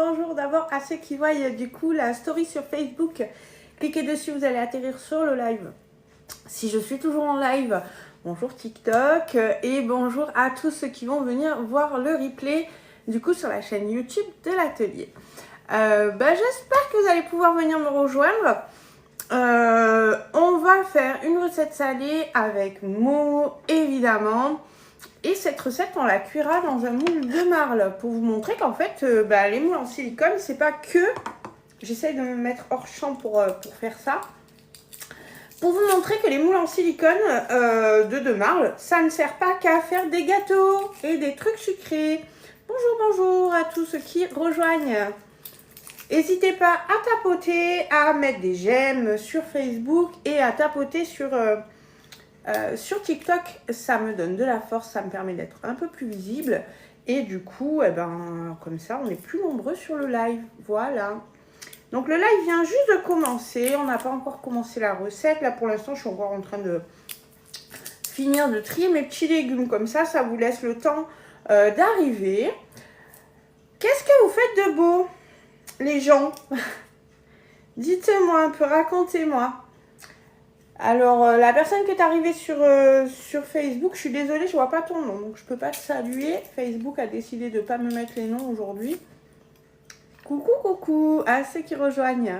bonjour d'abord à ceux qui voient du coup la story sur Facebook. Cliquez dessus, vous allez atterrir sur le live. Si je suis toujours en live, bonjour TikTok et bonjour à tous ceux qui vont venir voir le replay du coup sur la chaîne YouTube de l'atelier. J'espère que vous allez pouvoir venir me rejoindre. On va faire une recette salée avec Momo évidemment. Et cette recette, on la cuira dans un moule de marle pour vous montrer qu'en fait, les moules en silicone, c'est pas que... J'essaye de me mettre hors champ pour faire ça. Pour vous montrer que les moules en silicone de marle, ça ne sert pas qu'à faire des gâteaux et des trucs sucrés. Bonjour à tous ceux qui rejoignent. N'hésitez pas à tapoter, à mettre des j'aime sur Facebook et à tapoter sur TikTok. Ça me donne de la force, ça me permet d'être un peu plus visible. Et du coup, comme ça, on est plus nombreux sur le live. Voilà. Donc le live vient juste de commencer. On n'a pas encore commencé la recette. Là, pour l'instant, je suis encore en train de finir de trier mes petits légumes. Comme ça, ça vous laisse le temps d'arriver. Qu'est-ce que vous faites de beau, les gens? Dites-moi un peu, racontez-moi. Alors, la personne qui est arrivée sur Facebook, je suis désolée, je vois pas ton nom, donc je peux pas te saluer. Facebook a décidé de ne pas me mettre les noms aujourd'hui. Coucou à ceux qui rejoignent.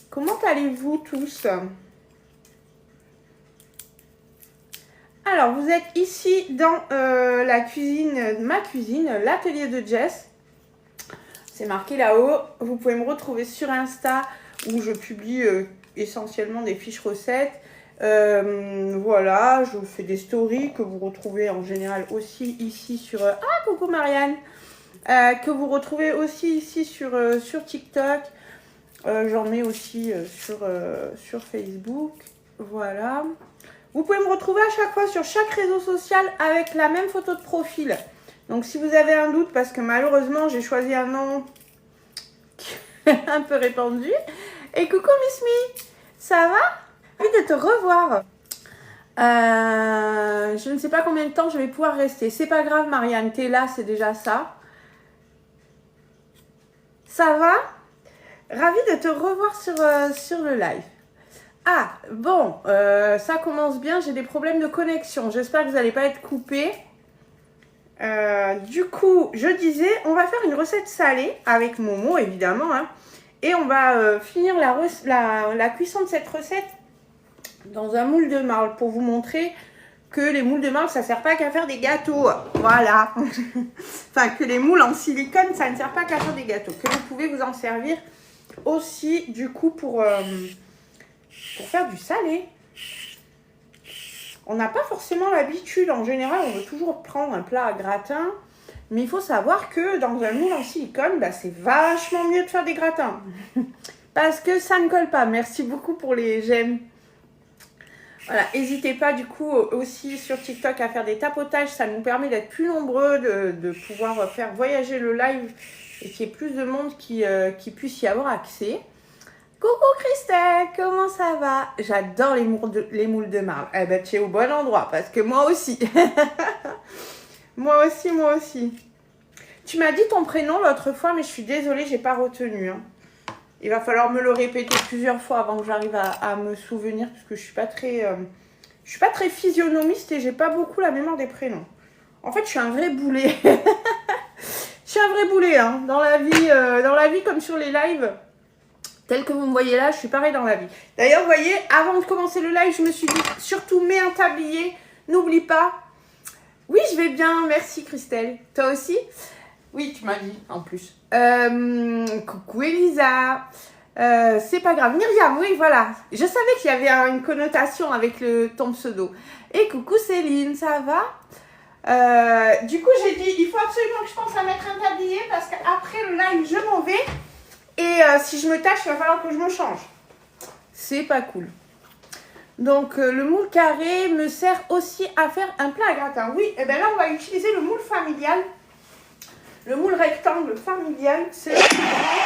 Comment allez-vous tous? Alors, vous êtes ici dans la cuisine, ma cuisine, l'atelier de Jess. C'est marqué là-haut. Vous pouvez me retrouver sur Insta où je publie essentiellement des fiches recettes. Voilà, je vous fais des stories que vous retrouvez en général aussi ici sur... Ah, coucou Marianne, que vous retrouvez aussi ici sur TikTok. J'en mets aussi sur Facebook. Voilà. Vous pouvez me retrouver à chaque fois sur chaque réseau social avec la même photo de profil. Donc si vous avez un doute, parce que malheureusement j'ai choisi un nom un peu répandu. Et coucou Miss Me, ça va? Envie de te revoir. Je ne sais pas combien de temps je vais pouvoir rester. C'est pas grave Marianne, t'es là, c'est déjà ça. Ça va? Ravie de te revoir sur le live. Ah, bon, ça commence bien, j'ai des problèmes de connexion. J'espère que vous n'allez pas être coupés. Du coup, je disais, on va faire une recette salée avec Momo, évidemment. Hein, et on va finir la cuisson de cette recette dans un moule de marle pour vous montrer que les moules de marle, ça ne sert pas qu'à faire des gâteaux. Voilà. Enfin, que les moules en silicone, ça ne sert pas qu'à faire des gâteaux. Que vous pouvez vous en servir aussi, du coup, pour faire du salé. On n'a pas forcément l'habitude. En général, on veut toujours prendre un plat à gratin. Mais il faut savoir que dans un moule en silicone, c'est vachement mieux de faire des gratins. Parce que ça ne colle pas. Merci beaucoup pour les j'aime. Voilà, n'hésitez pas du coup aussi sur TikTok à faire des tapotages. Ça nous permet d'être plus nombreux, de pouvoir faire voyager le live et qu'il y ait plus de monde qui puisse y avoir accès. Coucou Christelle, comment ça va? J'adore les moules de marle. Eh ben, tu es au bon endroit parce que moi aussi. Moi aussi. Tu m'as dit ton prénom l'autre fois, mais je suis désolée, j'ai pas retenu. Hein. Il va falloir me le répéter plusieurs fois avant que j'arrive à me souvenir parce que je suis pas très physionomiste et j'ai pas beaucoup la mémoire des prénoms. En fait, je suis un vrai boulet. Je suis un vrai boulet, hein. Dans la vie comme sur les lives. Tel que vous me voyez là, je suis pareil dans la vie. D'ailleurs, vous voyez, avant de commencer le live, je me suis dit, surtout mets un tablier, n'oublie pas. Oui, je vais bien, merci Christelle. Toi aussi? Oui, tu m'as dit, en plus. Coucou Elisa. C'est pas grave. Myriam, oui, voilà. Je savais qu'il y avait une connotation avec ton pseudo. Et coucou Céline, ça va? Du coup, j'ai dit, il faut absolument que je pense à mettre un tablier parce qu'après le live, je m'en vais. Et si je me tâche, il va falloir que je me change. C'est pas cool. Donc, le moule carré me sert aussi à faire un plat à gratin. Oui, et bien là, on va utiliser le moule familial. Le moule rectangle familial. C'est le plus grand.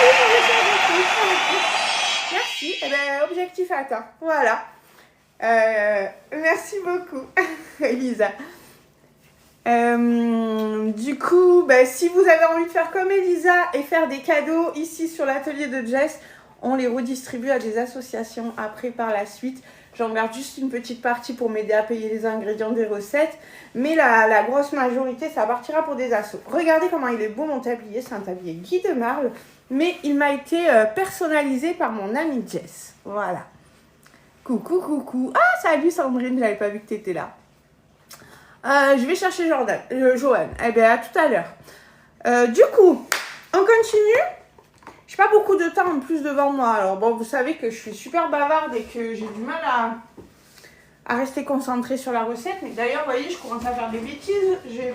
Oh, merci. Merci. Et bien, objectif atteint. Voilà. Merci beaucoup, Elisa. Du coup, bah, si vous avez envie de faire comme Elisa et faire des cadeaux ici sur l'atelier de Jess, on les redistribue à des associations après par la suite. J'en garde juste une petite partie pour m'aider à payer les ingrédients des recettes. Mais la grosse majorité, ça partira pour des assos. Regardez comment il est beau mon tablier. C'est un tablier Guy de Marle. Mais il m'a été personnalisé par mon amie Jess. Voilà. Coucou, coucou. Ah, salut Sandrine, j'avais pas vu que tu étais là. Je vais chercher Joanne. Eh bien, à tout à l'heure. Du coup, on continue. J'ai pas beaucoup de temps en plus devant moi. Alors bon, vous savez que je suis super bavarde et que j'ai du mal à rester concentrée sur la recette. Mais d'ailleurs, vous voyez, je commence à faire des bêtises. J'ai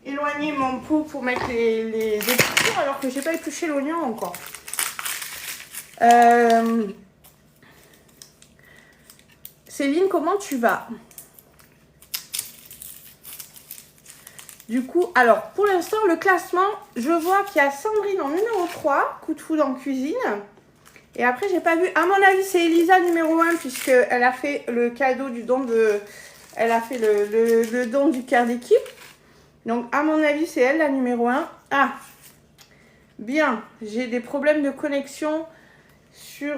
éloigné mon pot pour mettre les épluchures alors que j'ai pas épluché l'oignon encore. Céline, comment tu vas? Du coup, alors, pour l'instant, le classement, je vois qu'il y a Sandrine en numéro 3, coup de foudre en cuisine. Et après, j'ai pas vu. À mon avis, c'est Elisa numéro 1, puisqu'elle a fait le cadeau du don de... Elle a fait le don du cœur d'équipe. Donc, à mon avis, c'est elle la numéro 1. Ah, bien. J'ai des problèmes de connexion sur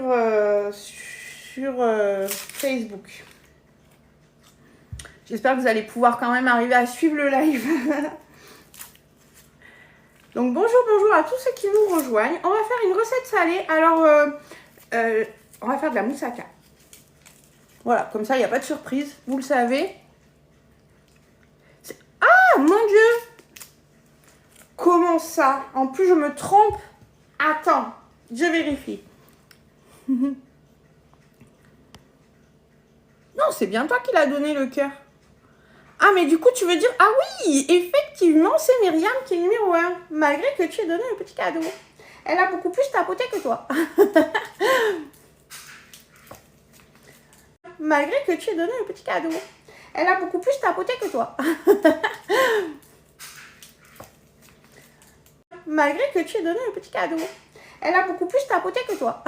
Facebook. J'espère que vous allez pouvoir quand même arriver à suivre le live. Donc bonjour à tous ceux qui nous rejoignent. On va faire une recette salée. Alors, on va faire de la moussaka. Voilà, comme ça, il n'y a pas de surprise. Vous le savez. Ah, mon Dieu! Comment ça? En plus, je me trompe. Attends, je vérifie. Non, c'est bien toi qui l'as donné le cœur. Ah, mais du coup, tu veux dire... Ah oui, effectivement, c'est Myriam qui est numéro 1. Malgré que tu aies donné un petit cadeau. Elle a beaucoup plus tapoté que toi. Malgré que tu aies donné un petit cadeau. Elle a beaucoup plus tapoté que toi. Malgré que tu aies donné un petit cadeau. Elle a beaucoup plus tapoté que toi.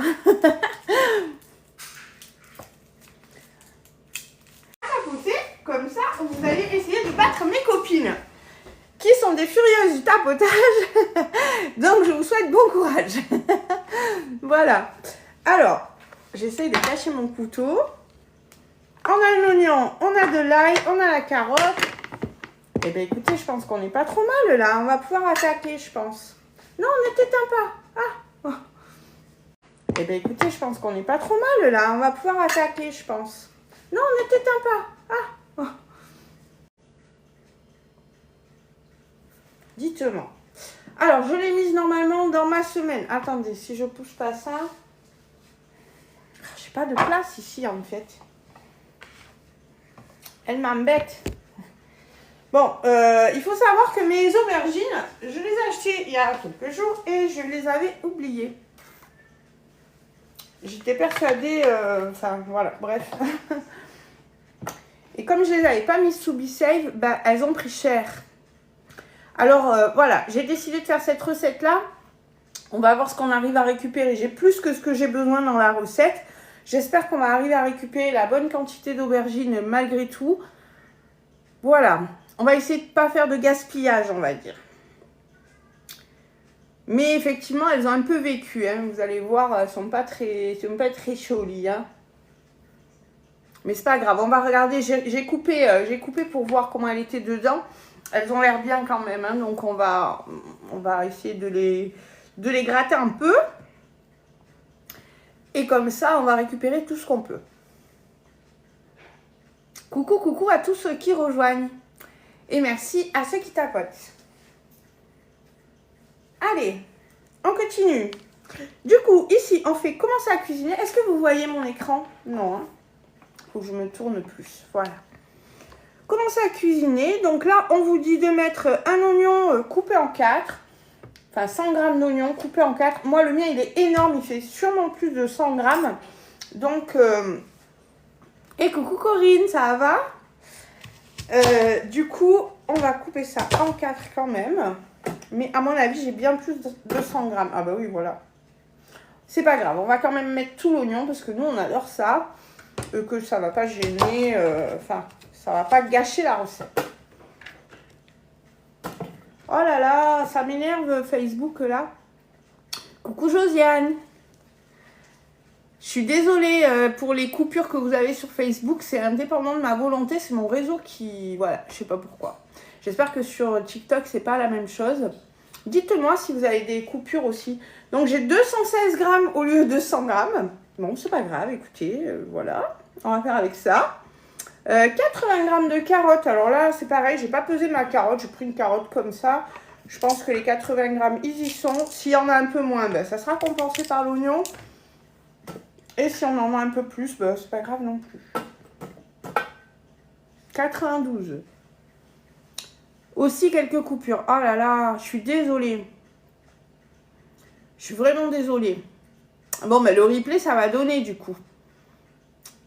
Tapoter, comme ça, vous allez essayer de battre mes copines. Qui sont des furieuses du tapotage. Donc, je vous souhaite bon courage. Voilà. Alors, j'essaye de cacher mon couteau. On a l'oignon, on a de l'ail, on a la carotte. Eh bien, écoutez, je pense qu'on n'est pas trop mal, là. On va pouvoir attaquer, je pense. Non, ne t'éteins pas. Ah. Oh. Eh bien, écoutez, je pense qu'on n'est pas trop mal, là. On va pouvoir attaquer, je pense. Non, ne t'éteins pas. Ah. Oh. Dites-moi. Alors, je l'ai mise normalement dans ma semaine. Attendez, si je pousse pas ça... J'ai pas de place ici, en fait. Elle m'embête. Bon, il faut savoir que mes aubergines, je les ai achetées il y a quelques jours et je les avais oubliées. J'étais persuadée... Enfin, voilà, bref. Et comme je les avais pas mises sous BeSave, bah, elles ont pris cher. Alors, voilà, j'ai décidé de faire cette recette-là. On va voir ce qu'on arrive à récupérer. J'ai plus que ce que j'ai besoin dans la recette. J'espère qu'on va arriver à récupérer la bonne quantité d'aubergines malgré tout. Voilà. On va essayer de ne pas faire de gaspillage, on va dire. Mais effectivement, elles ont un peu vécu. Hein. Vous allez voir, elles ne sont pas très jolies. Hein. Mais c'est pas grave. On va regarder. J'ai coupé pour voir comment elles étaient dedans. Elles ont l'air bien quand même. Hein. Donc, on va essayer de les gratter un peu. Et comme ça, on va récupérer tout ce qu'on peut. Coucou à tous ceux qui rejoignent. Et merci à ceux qui tapotent. Allez, on continue. Du coup, ici, on fait commencer à cuisiner. Est-ce que vous voyez mon écran? Non. Hein. Faut que je me tourne plus. Voilà. Commencer à cuisiner. Donc là, on vous dit de mettre un oignon coupé en 4. Enfin, 100 g d'oignon coupé en 4. Moi, le mien, il est énorme. Il fait sûrement plus de 100 g. Donc, et coucou Corinne, ça va? Du coup, on va couper ça en 4 quand même. Mais à mon avis, j'ai bien plus de 100 g. Ah bah oui, voilà. C'est pas grave, on va quand même mettre tout l'oignon parce que nous, on adore ça. Que ça va pas gêner, enfin, ça va pas gâcher la recette. Oh là là, ça m'énerve Facebook là. Coucou Josiane. Je suis désolée pour les coupures que vous avez sur Facebook. C'est indépendant de ma volonté. C'est mon réseau qui... Voilà, je sais pas pourquoi. J'espère que sur TikTok, c'est pas la même chose. Dites-moi si vous avez des coupures aussi. Donc j'ai 216 grammes au lieu de 100 grammes. Bon, c'est pas grave, écoutez, voilà. On va faire avec ça. 80 grammes de carottes. Alors là, c'est pareil, j'ai pas pesé ma carotte. J'ai pris une carotte comme ça. Je pense que les 80 grammes, ils y sont. S'il y en a un peu moins, ben, ça sera compensé par l'oignon. Et si on en a un peu plus, ben, c'est pas grave non plus. 92. Aussi quelques coupures. Oh là là, je suis désolée. Je suis vraiment désolée. Bon, ben le replay, ça va donner du coup.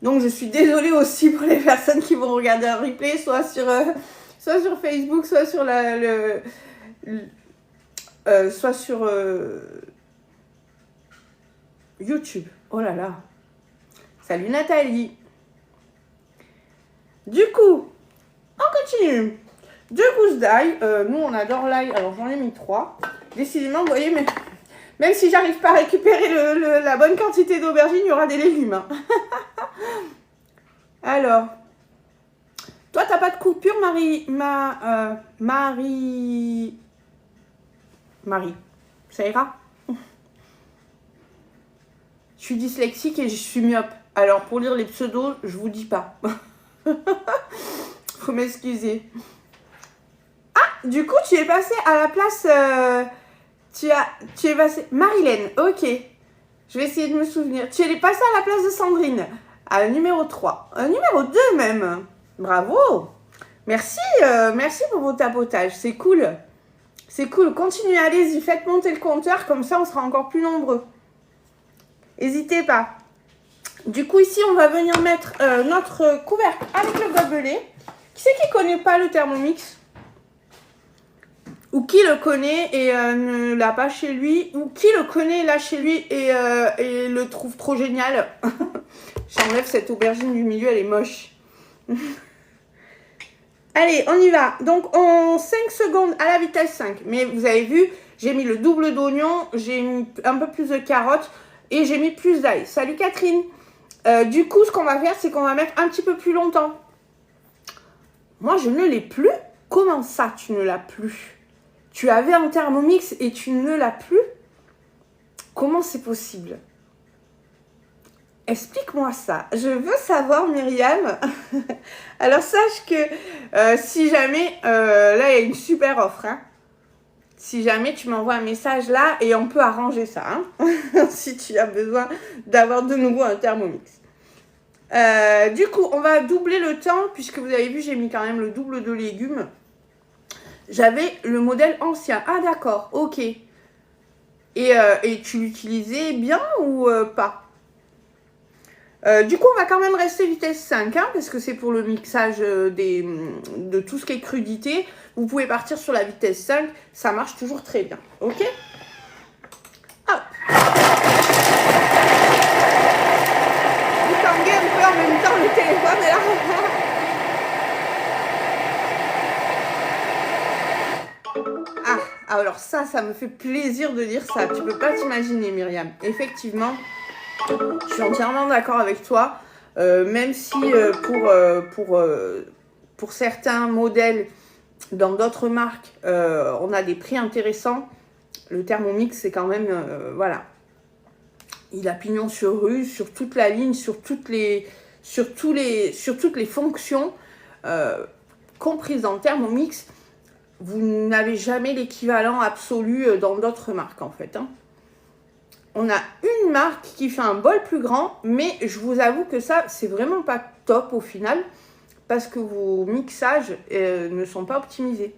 Donc, je suis désolée aussi pour les personnes qui vont regarder un replay, soit sur Facebook, soit sur soit sur YouTube. Oh là là. Salut Nathalie. Du coup, on continue. 2 gousses d'ail. Nous, on adore l'ail. Alors, j'en ai mis 3. Décidément, vous voyez, mais même si j'arrive pas à récupérer la bonne quantité d'aubergines, il y aura des légumes. Hein. Alors, toi, t'as pas de coupure, Marie. Ça ira? Je suis dyslexique et je suis myope. Alors, pour lire les pseudos, je vous dis pas. Faut m'excuser. Ah, du coup, tu es passé à la place... tu es passé... Marilène, ok. Je vais essayer de me souvenir. Tu es passé à la place de Sandrine. À numéro 3. Numéro 2 même. Bravo. Merci, merci pour vos tapotages. C'est cool. C'est cool. Continuez, allez-y. Faites monter le compteur. Comme ça, on sera encore plus nombreux. N'hésitez pas. Du coup, ici, on va venir mettre notre couvercle avec le gobelet. Qui c'est qui ne connaît pas le Thermomix? Ou qui le connaît et ne l'a pas chez lui? Ou qui le connaît là chez lui et le trouve trop génial? J'enlève cette aubergine du milieu, elle est moche. Allez, on y va. Donc, en 5 secondes à la vitesse 5. Mais vous avez vu, j'ai mis le double d'oignon, j'ai mis un peu plus de carottes et j'ai mis plus d'ail. Salut Catherine. Du coup, ce qu'on va faire, c'est qu'on va mettre un petit peu plus longtemps. Moi, je ne l'ai plus. Comment ça, tu ne l'as plus? Tu avais un Thermomix et tu ne l'as plus? Comment c'est possible? Explique-moi ça. Je veux savoir, Myriam. Alors, sache que si jamais... là, il y a une super offre. Hein. Si jamais tu m'envoies un message là, et on peut arranger ça. Hein, si tu as besoin d'avoir de nouveau un Thermomix. Du coup, on va doubler le temps. Puisque vous avez vu, j'ai mis quand même le double de légumes. J'avais le modèle ancien. Ah, d'accord. Ok. Et tu l'utilisais bien ou pas? Du coup, on va quand même rester vitesse 5, hein, parce que c'est pour le mixage de tout ce qui est crudité. Vous pouvez partir sur la vitesse 5, ça marche toujours très bien. Ok? Hop. Vous tanguez un peu en même temps le téléphone est là. Ah, alors ça me fait plaisir de dire ça. Tu peux pas t'imaginer, Myriam. Effectivement... Je suis entièrement d'accord avec toi, même si pour certains modèles dans d'autres marques, on a des prix intéressants. Le Thermomix, c'est quand même, voilà, il a pignon sur rue, sur toute la ligne, sur toutes les fonctions comprises dans le Thermomix. Vous n'avez jamais l'équivalent absolu dans d'autres marques, en fait, hein. On a une marque qui fait un bol plus grand, mais je vous avoue que ça, c'est vraiment pas top au final, parce que vos mixages ne sont pas optimisés.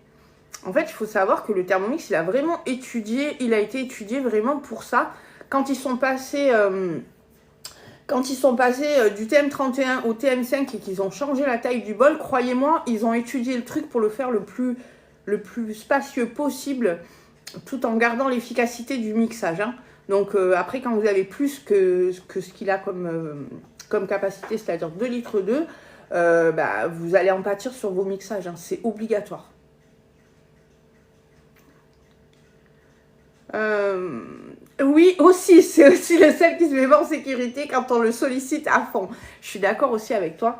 En fait, il faut savoir que le Thermomix, il a été étudié vraiment pour ça. Quand ils sont passés, du TM31 au TM5 et qu'ils ont changé la taille du bol, croyez-moi, ils ont étudié le truc pour le faire le plus spacieux possible, tout en gardant l'efficacité du mixage, hein. Donc après, quand vous avez plus que ce qu'il a comme capacité, c'est-à-dire 2,2 litres, vous allez en pâtir sur vos mixages, hein. C'est obligatoire. Oui, aussi, c'est aussi le seul qui se met pas en sécurité quand on le sollicite à fond. Je suis d'accord aussi avec toi.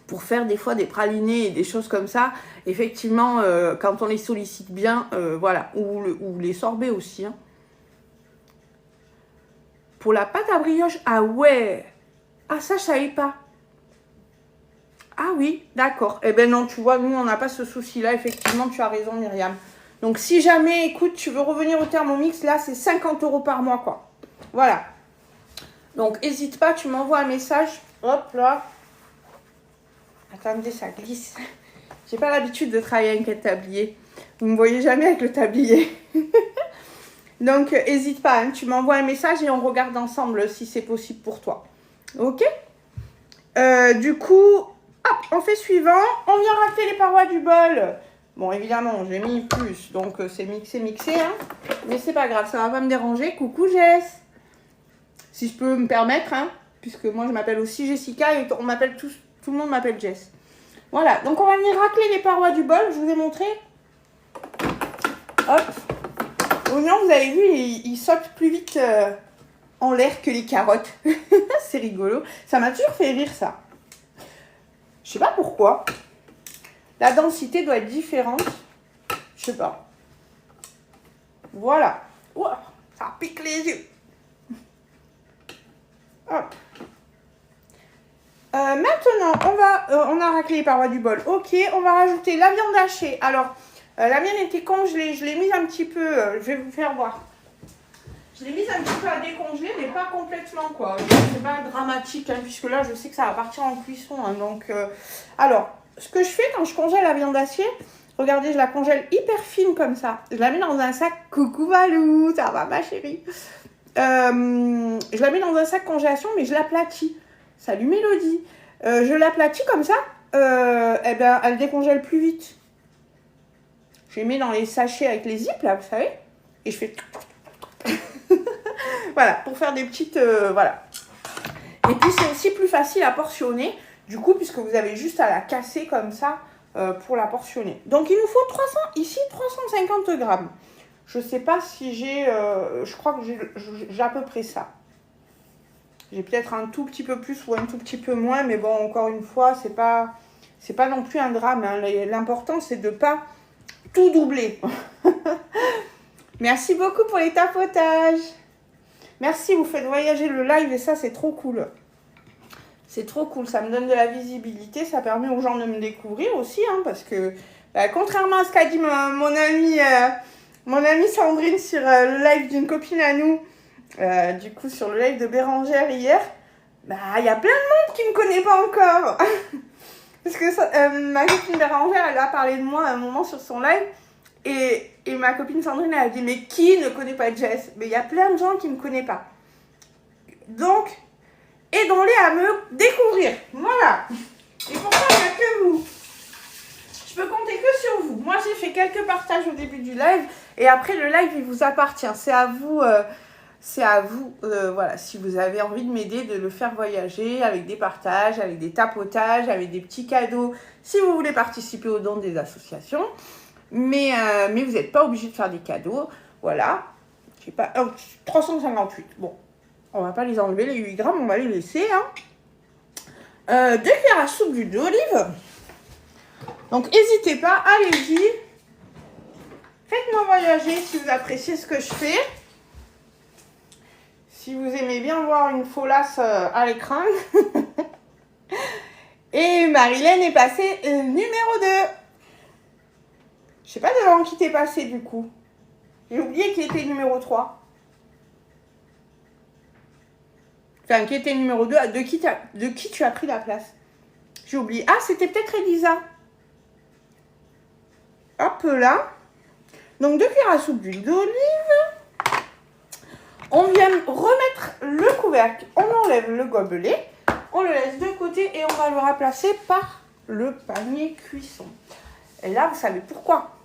Pour faire des fois des pralinés et des choses comme ça, effectivement, quand on les sollicite bien, voilà, ou les sorbets aussi. Hein. Pour la pâte à brioche, ah ouais, ah ça je savais pas. Ah oui, d'accord. Eh ben non, tu vois, nous on n'a pas ce souci-là, effectivement, tu as raison Myriam. Donc si jamais, écoute, tu veux revenir au Thermomix, là c'est 50 € par mois, quoi. Voilà. Donc n'hésite pas, tu m'envoies un message, hop là. Attendez, ça glisse. J'ai pas l'habitude de travailler avec un tablier. Vous me voyez jamais avec le tablier. Donc, n'hésite pas, hein, tu m'envoies un message et on regarde ensemble si c'est possible pour toi. Ok? Du coup, hop, on fait suivant. On vient racler les parois du bol. Bon, évidemment, j'ai mis plus, donc c'est mixé, hein. Mais c'est pas grave, ça va pas me déranger. Coucou Jess. Si je peux me permettre, hein, puisque moi je m'appelle aussi Jessica et on m'appelle tout le monde m'appelle Jess. Voilà, donc on va venir racler les parois du bol, je vous ai montré. Hop. L'oignon, vous avez vu, il saute plus vite en l'air que les carottes. C'est rigolo. Ça m'a toujours fait rire, ça. Je sais pas pourquoi. La densité doit être différente. Je sais pas. Voilà. Ouah, ça pique les yeux. Hop. Maintenant, on a raclé les parois du bol. Ok, on va rajouter la viande hachée. Alors, la mienne était congelée. Je l'ai mise un petit peu. Je vais vous faire voir. Je l'ai mise un petit peu à décongeler, mais pas complètement, quoi. C'est pas dramatique, hein, puisque là, je sais que ça va partir en cuisson. Hein, donc, alors, ce que je fais quand je congèle la viande hachée, regardez, je la congèle hyper fine comme ça. Je la mets dans un sac. Coucou Valou, ça va ma chérie. Je la mets dans un sac congélation, mais je l'aplatis. Salut Mélodie. Je l'aplatis comme ça, eh ben, elle décongèle plus vite. Je les mets dans les sachets avec les zips, là, vous savez. Et je fais... voilà, pour faire des petites... voilà. Et puis, c'est aussi plus facile à portionner, du coup, puisque vous avez juste à la casser comme ça pour la portionner. Donc, il nous faut 350 grammes. Je ne sais pas si j'ai... je crois que j'ai à peu près ça. J'ai peut-être un tout petit peu plus ou un tout petit peu moins, mais bon, encore une fois, c'est pas non plus un drame. Hein. L'important, c'est de ne pas tout doubler. Merci beaucoup pour les tapotages. Merci, vous faites voyager le live et ça, c'est trop cool. C'est trop cool, ça me donne de la visibilité, ça permet aux gens de me découvrir aussi, hein, parce que, contrairement à ce qu'a dit mon amie Sandrine sur le live d'une copine à nous, du coup sur le live de Bérangère hier, bah il y a plein de monde qui ne me connaît pas encore. Parce que ma copine Bérangère, elle a parlé de moi à un moment sur son live, et ma copine Sandrine, elle a dit, mais qui ne connaît pas Jess? Mais il y a plein de gens qui ne me connaissent pas. Donc, aidons-les à me découvrir. Voilà. Et pour ça, il n'y a que vous. Je peux compter que sur vous. Moi, j'ai fait quelques partages au début du live, et après, le live, il vous appartient. C'est à vous... voilà, si vous avez envie de m'aider, de le faire voyager avec des partages, avec des tapotages, avec des petits cadeaux, si vous voulez participer aux dons des associations. Mais vous n'êtes pas obligé de faire des cadeaux. Voilà. Je sais pas, 358. Bon, on va pas les enlever, les 8 grammes, on va les laisser. Hein. 2 cuillères à soupe d'huile d'olive. Donc, n'hésitez pas, allez-y. Faites-moi voyager si vous appréciez ce que je fais. Si vous aimez bien voir une folasse à l'écran. Et Marilène est passée numéro 2. Je sais pas devant qui t'es passé du coup. J'ai oublié qui était numéro 3. Enfin, qui était numéro 2. De qui tu as pris la place? J'ai oublié. Ah, c'était peut-être Elisa. Hop là. Donc 2 cuillères à soupe d'huile d'olive. On vient remettre le couvercle, on enlève le gobelet, on le laisse de côté et on va le remplacer par le panier cuisson. Et là, vous savez pourquoi?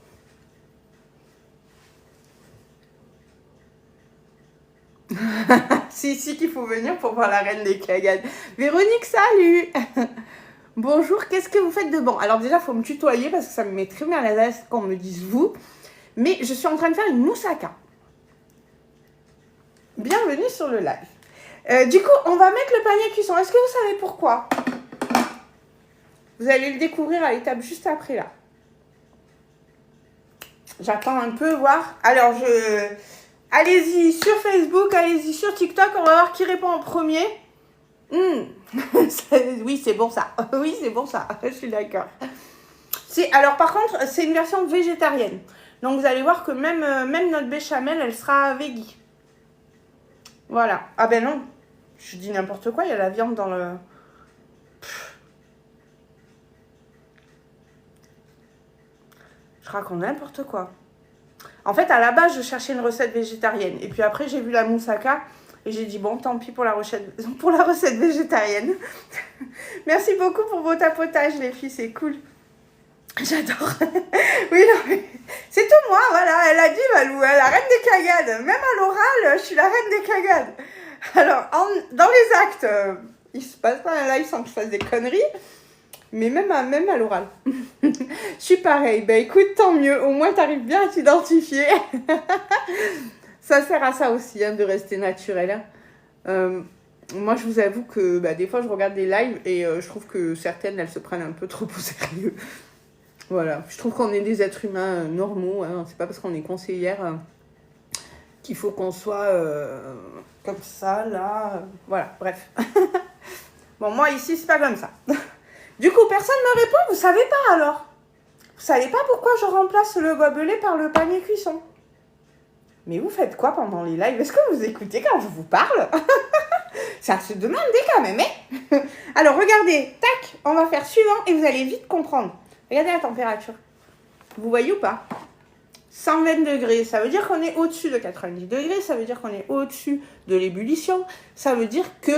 C'est ici qu'il faut venir pour voir la reine des cagades. Véronique, salut. Bonjour, qu'est-ce que vous faites de bon? Alors déjà, il faut me tutoyer parce que ça me met très mal à l'aise qu'on me dise vous. Mais je suis en train de faire une moussaka. Bienvenue sur le live. Du coup, on va mettre le panier cuisson. Est-ce que vous savez pourquoi? Vous allez le découvrir à l'étape juste après là. J'attends un peu voir. Alors, allez-y sur Facebook, allez-y sur TikTok. On va voir qui répond en premier. Oui, c'est bon ça. Oui, c'est bon ça. Je suis d'accord. Alors, par contre, c'est une version végétarienne. Donc, vous allez voir que même notre béchamel, elle sera véggie. Voilà. Ah ben non. Je dis n'importe quoi. Il y a la viande dans le... Je raconte n'importe quoi. En fait, à la base, je cherchais une recette végétarienne. Et puis après, j'ai vu la moussaka. Et j'ai dit, bon, tant pis pour la recette végétarienne. Merci beaucoup pour vos tapotages, les filles. C'est cool. J'adore. Oui, non, mais c'est tout moi, voilà. Elle a dit, Valou, la reine des cagades. Même à l'oral, je suis la reine des cagades. Alors, dans les actes, il se passe pas un live sans que je fasse des conneries. Mais même à l'oral. Je suis pareil. Ben écoute, tant mieux. Au moins, tu arrives bien à t'identifier. Ça sert à ça aussi, hein, de rester naturel. Moi, je vous avoue que des fois, je regarde des lives et je trouve que certaines, elles se prennent un peu trop au sérieux. Voilà. Je trouve qu'on est des êtres humains normaux. Hein. C'est pas parce qu'on est conseillère qu'il faut qu'on soit comme ça, là. Voilà, bref. Bon, moi, ici, c'est pas comme ça. Du coup, personne ne me répond, vous savez pas alors? Vous savez pas pourquoi je remplace le gobelet par le panier cuisson? Mais vous faites quoi pendant les lives? Est-ce que vous écoutez quand je vous parle? Ça se demandait quand même, hein? Alors, regardez, tac, on va faire suivant et vous allez vite comprendre. Regardez la température. Vous voyez ou pas? 120 degrés, ça veut dire qu'on est au-dessus de 90 degrés, ça veut dire qu'on est au-dessus de l'ébullition, ça veut dire que...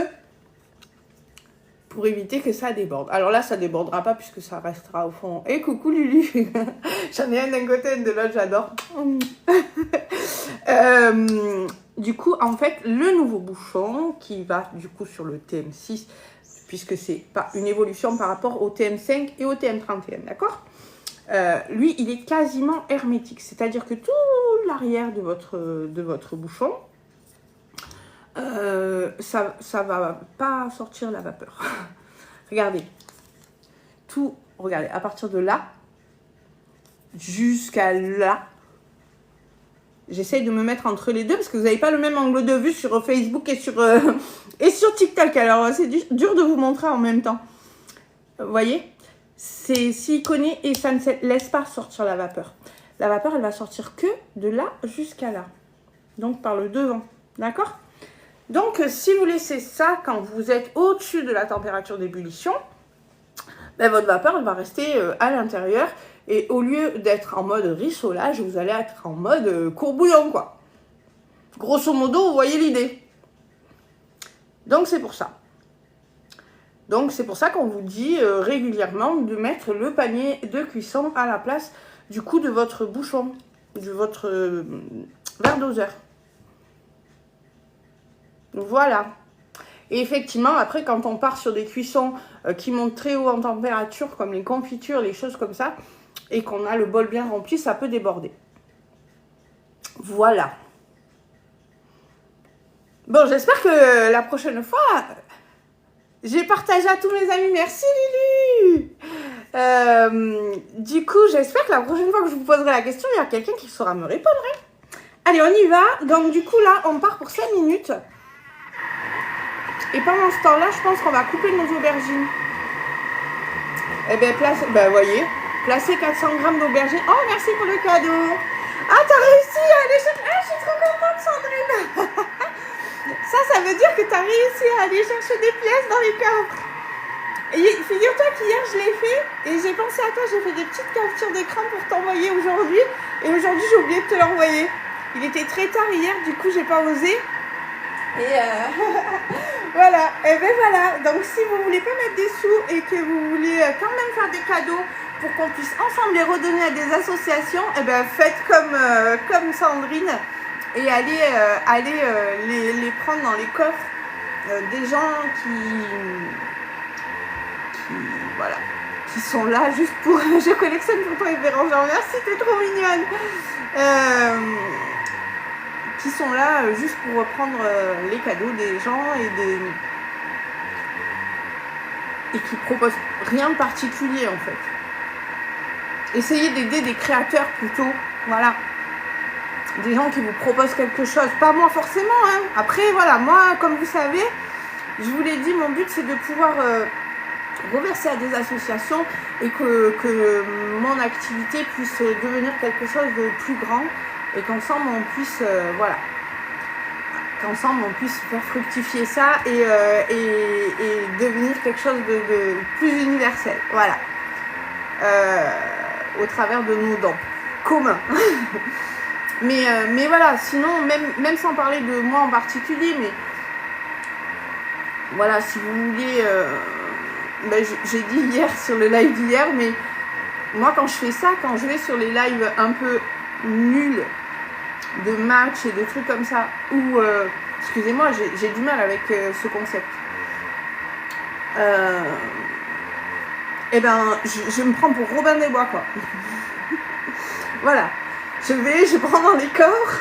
pour éviter que ça déborde. Alors là, ça débordera pas puisque ça restera au fond. Et coucou Lulu. J'en ai un d'un côté, un de l'autre, j'adore. Du coup, en fait, le nouveau bouchon qui va du coup sur le TM6, puisque c'est pas une évolution par rapport au TM5 et au TM31, d'accord? Lui, il est quasiment hermétique, c'est-à-dire que tout l'arrière de votre bouchon, ça va pas sortir la vapeur. Regardez, regardez, à partir de là, jusqu'à là, j'essaye de me mettre entre les deux parce que vous n'avez pas le même angle de vue sur Facebook et sur TikTok. Alors, c'est dur de vous montrer en même temps. Vous voyez, c'est siliconé et ça ne laisse pas sortir la vapeur. La vapeur, elle va sortir que de là jusqu'à là. Donc, par le devant. D'accord ? Donc, si vous laissez ça quand vous êtes au-dessus de la température d'ébullition, votre vapeur elle va rester à l'intérieur. Et au lieu d'être en mode rissolage, vous allez être en mode courbouillon, quoi. Grosso modo, vous voyez l'idée. Donc, c'est pour ça. Donc, c'est pour ça qu'on vous dit régulièrement de mettre le panier de cuisson à la place du coup de votre bouchon, de votre verre doseur. Voilà. Et effectivement, après, quand on part sur des cuissons qui montent très haut en température, comme les confitures, les choses comme ça, et qu'on a le bol bien rempli, ça peut déborder. Voilà. Bon, j'espère que la prochaine fois, j'ai partagé à tous mes amis. Merci Lulu. Du coup, j'espère que la prochaine fois que je vous poserai la question, il y a quelqu'un qui saura me répondre. Hein. Allez, on y va. Donc, du coup, là, on part pour 5 minutes. Et pendant ce temps-là, je pense qu'on va couper nos aubergines. Eh bien, voyez, placez 400 grammes d'aubergines. Oh, merci pour le cadeau. Ah, t'as réussi à aller chercher... Ah, je suis trop contente, Sandrine. Ça veut dire que t'as réussi à aller chercher des pièces dans les coffres. Et figure-toi qu'hier, je l'ai fait. Et j'ai pensé à toi, j'ai fait des petites captures d'écran pour t'envoyer aujourd'hui. Et aujourd'hui, j'ai oublié de te l'envoyer. Il était très tard hier, du coup, j'ai pas osé. Et voilà, et ben voilà, donc si vous voulez pas mettre des sous et que vous voulez quand même faire des cadeaux pour qu'on puisse ensemble les redonner à des associations, et ben faites comme Sandrine et allez les prendre dans les coffres des gens qui sont là juste pour... Je collectionne pour toi et Bérangère, merci, t'es trop mignonne. qui sont là juste pour reprendre les cadeaux des gens et qui proposent rien de particulier en fait. Essayez d'aider des créateurs plutôt, voilà. Des gens qui vous proposent quelque chose, pas moi forcément, hein. Après voilà, moi comme vous savez, je vous l'ai dit, mon but c'est de pouvoir reverser à des associations et que mon activité puisse devenir quelque chose de plus grand et qu'ensemble on puisse, voilà, qu'ensemble on puisse faire fructifier ça et devenir quelque chose de plus universel, voilà, au travers de nos dons communs. mais voilà, sinon, même sans parler de moi en particulier, mais voilà, si vous voulez, ben, j'ai dit hier sur le live d'hier, mais moi quand je fais ça, quand je vais sur les lives un peu nuls de match et de trucs comme ça, où, excusez-moi, j'ai du mal avec ce concept, et ben je me prends pour Robin des Bois, quoi. Voilà, je prends dans les corps,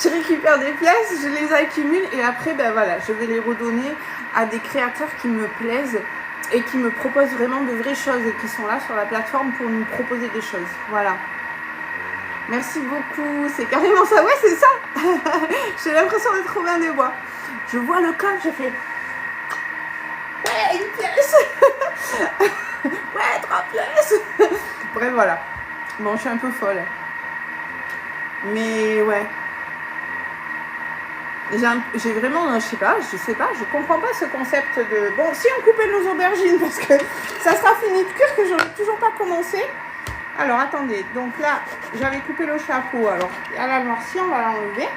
je récupère des pièces, je les accumule et après, ben voilà, je vais les redonner à des créateurs qui me plaisent et qui me proposent vraiment de vraies choses et qui sont là sur la plateforme pour nous proposer des choses. Voilà. Merci beaucoup. C'est carrément ça. Ouais, c'est ça. J'ai l'impression d'être Robin des Bois. Je vois le coffre, je fais... Ouais, une pièce. Ouais, 3 pièces. Bref, voilà. Bon, je suis un peu folle. Mais ouais. J'ai vraiment, je sais pas, je comprends pas ce concept de... Bon, si on coupait nos aubergines, parce que ça sera fini de cuire, que je n'ai toujours pas commencé. Alors, attendez, donc là, j'avais coupé le chapeau, alors, à la noircie, on va l'enlever.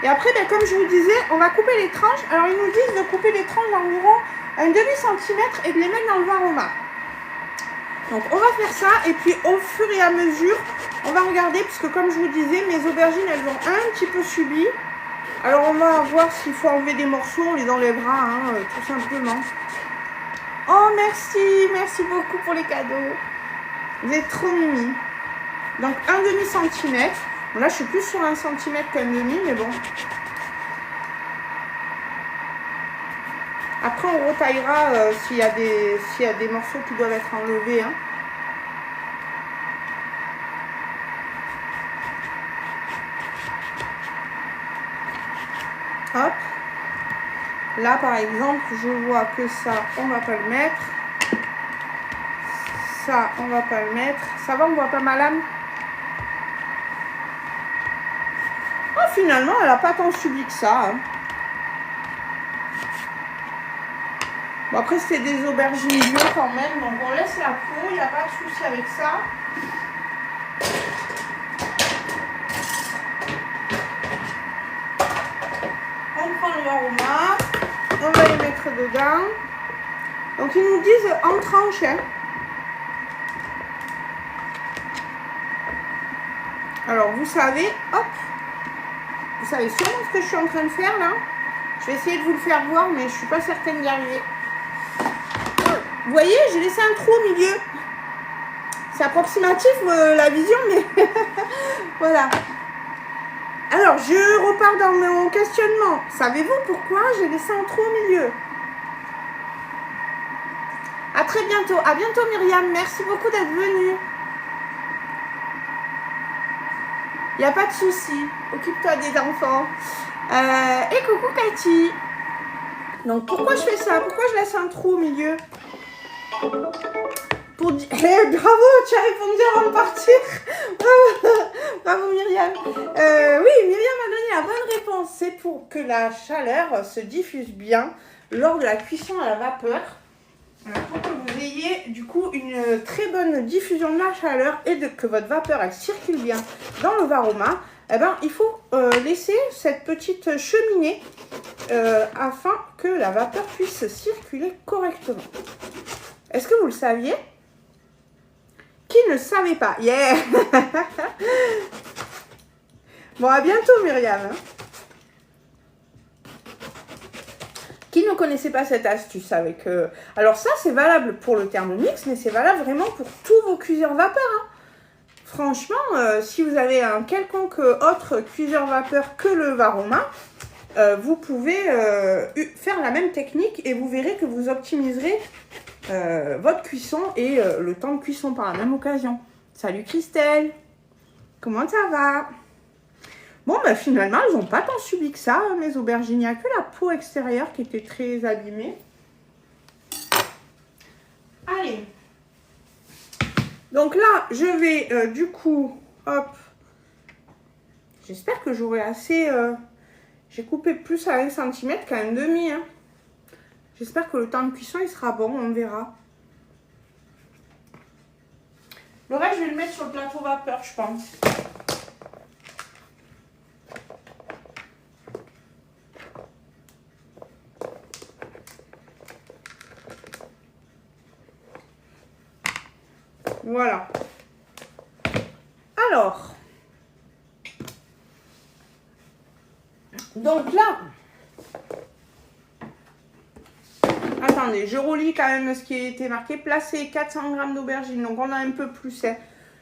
Et après, ben, comme je vous disais, on va couper les tranches. Alors, ils nous disent de couper les tranches d'environ un demi-centimètre et de les mettre dans le varoma. Donc, on va faire ça, et puis au fur et à mesure, on va regarder, puisque comme je vous disais, mes aubergines, elles ont un petit peu subi. Alors, on va voir s'il faut enlever des morceaux, on les enlèvera, hein, tout simplement. Oh, merci beaucoup pour les cadeaux. Vous êtes trop mimi. Donc, un demi-centimètre. Bon, là, je suis plus sur 1 centimètre qu'un demi, mais bon. Après, on retaillera s'il y a des morceaux qui doivent être enlevés, hein. Hop. Là, par exemple, je vois que ça, on va pas le mettre. Ça, on va pas le mettre. Ça va, on voit pas ma lame? Oh, finalement, elle a pas tant subi que ça, hein. Bon, après, c'était des aubergines bio quand même. Donc, on laisse la peau. Il n'y a pas de souci avec ça. On prend le varoma, on va les mettre dedans. Donc ils nous disent en tranche, hein. Alors vous savez, hop, vous savez sûrement ce que je suis en train de faire là. Je vais essayer de vous le faire voir, mais je suis pas certaine d'y arriver. Vous voyez, j'ai laissé un trou au milieu. C'est approximatif la vision, mais voilà. Alors, je repars dans mon questionnement. Savez-vous pourquoi j'ai laissé un trou au milieu? À très bientôt. À bientôt, Myriam. Merci beaucoup d'être venue. Il n'y a pas de souci. Occupe-toi des enfants. Et coucou, Cathy. Donc, pourquoi je fais ça? Pourquoi je laisse un trou au milieu? Pour dire... bravo, tu as répondu avant de partir. Bravo Myriam. Oui, Myriam a donné la bonne réponse. C'est pour que la chaleur se diffuse bien lors de la cuisson à la vapeur. Pour que vous ayez du coup une très bonne diffusion de la chaleur et que votre vapeur elle circule bien dans le varoma, eh ben, il faut laisser cette petite cheminée afin que la vapeur puisse circuler correctement. Est-ce que vous le saviez? Qui ne savait pas? Yeah. Bon, à bientôt Myriam. Qui ne connaissait pas cette astuce avec... Alors ça, c'est valable pour le Thermomix, mais c'est valable vraiment pour tous vos cuiseurs vapeur. Hein. franchement, si vous avez un quelconque autre cuiseur vapeur que le Varoma, vous pouvez faire la même technique et vous verrez que vous optimiserez votre cuisson et le temps de cuisson par la même occasion. Salut Christelle, comment ça va? Bon, bah finalement, elles n'ont pas tant subi que ça, mes aubergines. Il n'y a que la peau extérieure qui était très abîmée. Allez. Donc là, je vais du coup, hop. J'espère que j'aurai assez... j'ai coupé plus à 1 cm qu'à 1,5 hein. J'espère que le temps de cuisson, il sera bon, on verra. Le reste, je vais le mettre sur le plateau vapeur, je pense. Voilà. Alors. Donc là. Attendez, je relis quand même ce qui a été marqué. Placer 400 g d'aubergines. Donc on a un peu plus. Hein.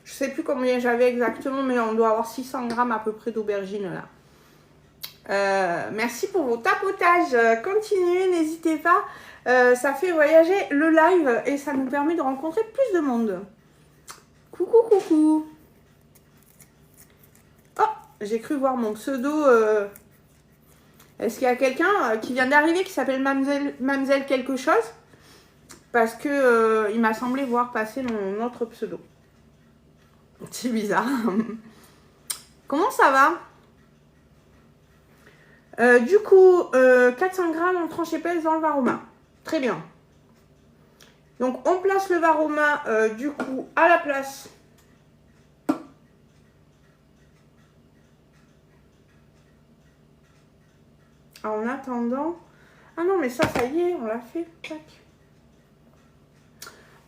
Je ne sais plus combien j'avais exactement, mais on doit avoir 600 g à peu près d'aubergines là. Merci pour vos tapotages. Continuez, n'hésitez pas. Ça fait voyager le live et ça nous permet de rencontrer plus de monde. Coucou, coucou. Oh, j'ai cru voir mon pseudo. Est-ce qu'il y a quelqu'un qui vient d'arriver qui s'appelle Mamzelle quelque chose? Parce que il m'a semblé voir passer mon autre pseudo. C'est bizarre. Comment ça va? Du coup, 400 g en tranche épaisse dans le Varoma. Très bien. Donc, on place le Varoma, du coup, à la place. En attendant... Ah non, mais ça y est, on l'a fait. Tac.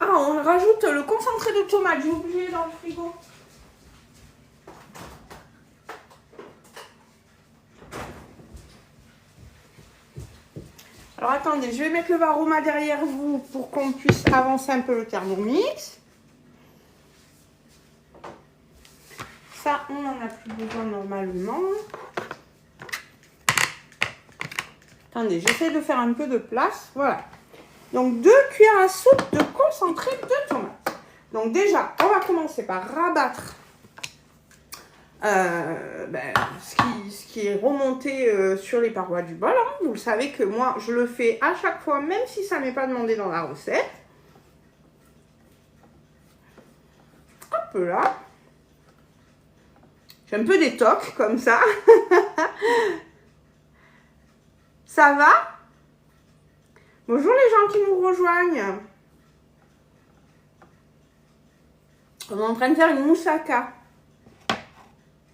Ah, on rajoute le concentré de tomate. J'ai oublié dans le frigo. Alors, attendez, je vais mettre le Varoma derrière vous pour qu'on puisse avancer un peu le Thermomix. Ça, on n'en a plus besoin normalement. Attendez, j'essaie de faire un peu de place. Voilà. Donc, 2 cuillères à soupe de concentré de tomate. Donc, déjà, on va commencer par rabattre ce qui est remonté sur les parois du bol. Hein. Vous le savez que moi, je le fais à chaque fois, même si ça n'est pas demandé dans la recette. Hop là. J'ai un peu des tocs comme ça. Ça va? Bonjour les gens qui nous rejoignent. On est en train de faire une moussaka.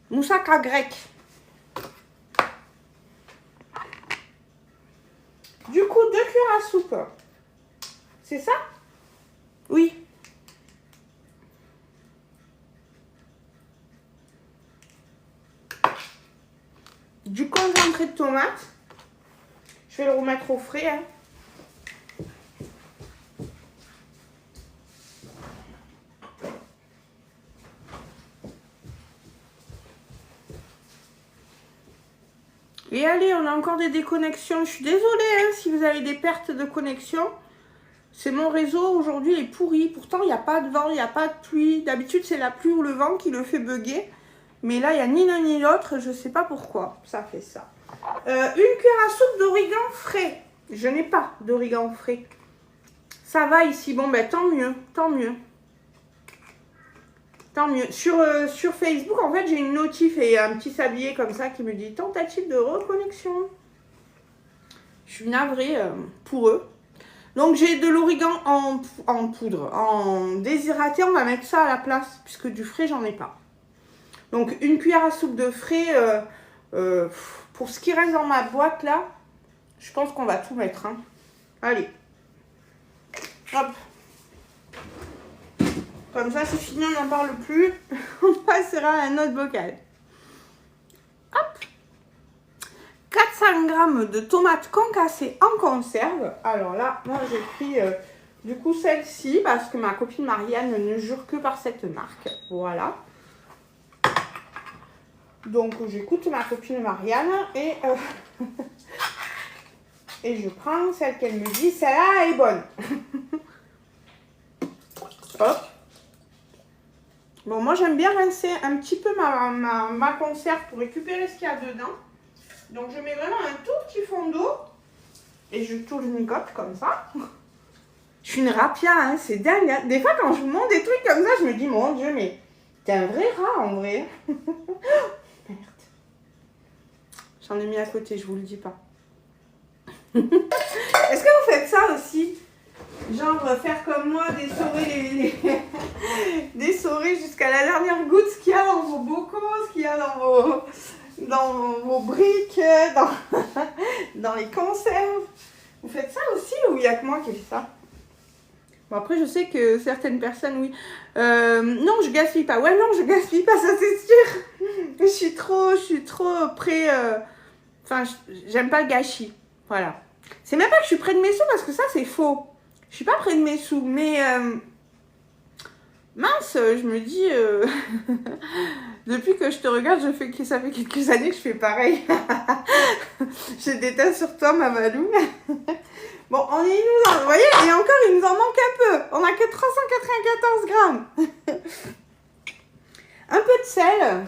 Moussaka grecque. Du coup, 2 cuillères à soupe. C'est ça? Oui. Du concentré de tomate. Je vais le remettre au frais. Hein. Et allez, on a encore des déconnexions. Je suis désolée hein, si vous avez des pertes de connexion. C'est mon réseau aujourd'hui est pourri. Pourtant, il n'y a pas de vent, il n'y a pas de pluie. D'habitude, c'est la pluie ou le vent qui le fait bugger. Mais là, il n'y a ni l'un ni l'autre. Je ne sais pas pourquoi ça fait ça. 1 cuillère à soupe d'origan frais. Je n'ai pas d'origan frais. Ça va ici. Bon, ben tant mieux. Tant mieux. Tant mieux. Sur Facebook, en fait, j'ai une notif et un petit sablier comme ça qui me dit tentative de reconnexion. Je suis navrée pour eux. Donc, j'ai de l'origan en poudre. En déshydraté, on va mettre ça à la place puisque du frais, j'en ai pas. Donc, 1 cuillère à soupe de frais. Pour ce qui reste dans ma boîte là, je pense qu'on va tout mettre. Hein. Allez. Hop. Comme ça, c'est fini, on n'en parle plus. On passera à un autre bocal. Hop. 400 g de tomates concassées en conserve. Alors là, moi j'ai pris du coup celle-ci parce que ma copine Marianne ne jure que par cette marque. Voilà. Donc j'écoute ma copine Marianne et, et je prends celle qu'elle me dit, celle-là est bonne. Hop. Bon, moi j'aime bien rincer un petit peu ma conserve pour récupérer ce qu'il y a dedans. Donc je mets vraiment un tout petit fond d'eau et je tournicote comme ça. Je suis une rapia, hein, c'est dingue. Hein. Des fois quand je vous montre des trucs comme ça, je me dis, mon Dieu, mais t'es un vrai rat en vrai. Merde. J'en ai mis à côté, je vous le dis pas. Est-ce que vous faites ça aussi? Genre faire comme moi, dessorer jusqu'à la dernière goutte ce qu'il y a dans vos bocaux, ce qu'il y a dans vos briques, dans les conserves. Vous faites ça aussi ou il n'y a que moi qui fais ça? Bon, après, je sais que certaines personnes, oui. Non, je gaspille pas. Ouais, non, je gaspille pas, ça c'est sûr. Je suis trop près... Enfin, j'aime pas le gâchis. Voilà. C'est même pas que je suis près de mes sous parce que ça, c'est faux. Je suis pas près de mes sous, mais... mince, je me dis... depuis que je te regarde, ça fait quelques années que je fais pareil. Je déteste sur toi, ma Malou. Bon, vous voyez, et encore, il nous en manque un peu. On n'a que 394 grammes. Un peu de sel.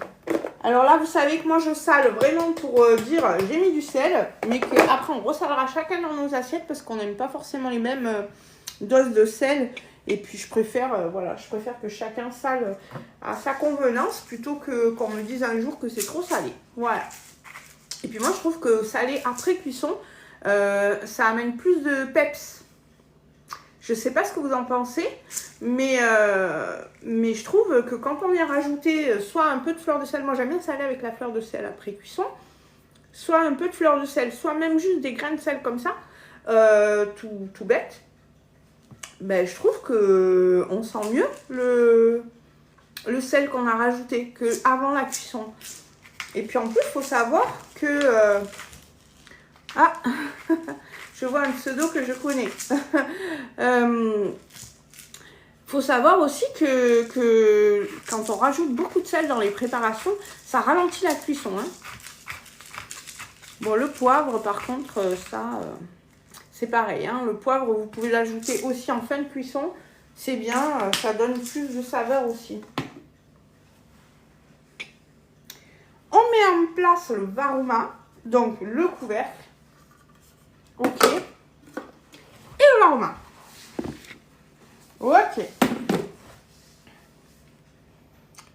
Alors là, vous savez que moi, je sale vraiment pour dire j'ai mis du sel. Mais qu'après, on ressalera chacun dans nos assiettes parce qu'on n'aime pas forcément les mêmes doses de sel. Et puis, je préfère, voilà, je préfère que chacun sale à sa convenance plutôt que qu'on me dise un jour que c'est trop salé. Voilà. Et puis, moi, je trouve que salé après cuisson, ça amène plus de peps. Je sais pas ce que vous en pensez, mais je trouve que quand on vient rajouter soit un peu de fleur de sel, moi j'aime bien saler avec la fleur de sel après cuisson, soit un peu de fleur de sel, soit même juste des grains de sel comme ça, tout bête, ben, je trouve que on sent mieux le sel qu'on a rajouté qu'avant la cuisson. Et puis en plus, il faut savoir que... ah, je vois un pseudo que je connais. Faut savoir aussi que quand on rajoute beaucoup de sel dans les préparations, ça ralentit la cuisson. Hein. Bon, le poivre, par contre, ça, c'est pareil. Hein. Le poivre, vous pouvez l'ajouter aussi en fin de cuisson. C'est bien, ça donne plus de saveur aussi. On met en place le varuma, donc le couvercle. Ok. Et le varuma. Ok.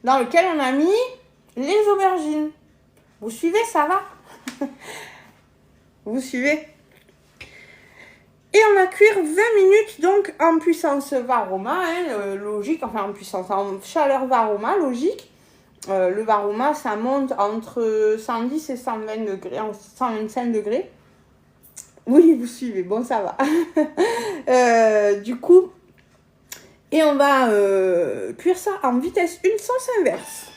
Dans lequel on a mis les aubergines. Vous suivez, ça va? Vous suivez? Et on va cuire 20 minutes donc en puissance varoma, hein, logique, enfin en puissance, en chaleur varoma, logique. Le varoma, ça monte entre 110 et 120 degrés, 125 degrés. Oui, vous suivez, bon, ça va. Du coup, et on va cuire ça en vitesse 1 sens inverse.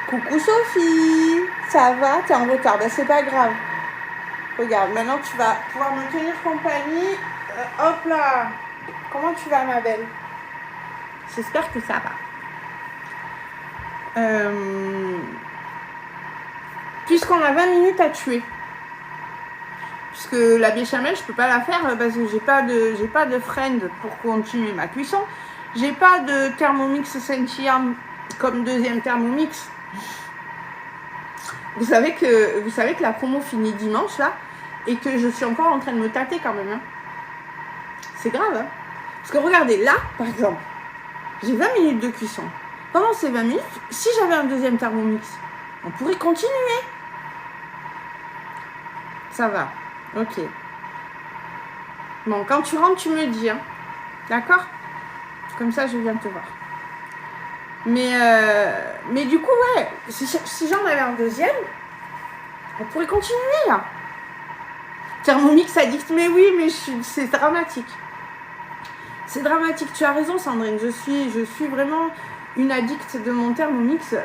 Coucou Sophie, ça va? T'es en retard, ben c'est pas grave. Regarde, maintenant tu vas pouvoir me tenir compagnie. Hop là, comment tu vas ma belle? J'espère que ça va. Puisqu'on a 20 minutes à tuer. Puisque la béchamel, je peux pas la faire parce que j'ai pas de friend pour continuer ma cuisson. J'ai pas de Thermomix scintillant comme deuxième Thermomix. Vous savez que la promo finit dimanche là et que je suis encore en train de me tâter quand même. Hein. C'est grave. Hein. Parce que regardez, là, par exemple, j'ai 20 minutes de cuisson. Pendant ces 20 minutes, si j'avais un deuxième Thermomix, on pourrait continuer. Ça va. Ok. Bon, quand tu rentres, tu me dis. Hein. D'accord? Comme ça, je viens te voir. Mais du coup, ouais, si j'en avais un deuxième, on pourrait continuer là. Thermomix addict, mais oui, mais c'est dramatique. C'est dramatique, tu as raison Sandrine, je suis vraiment une addicte de mon Thermomix.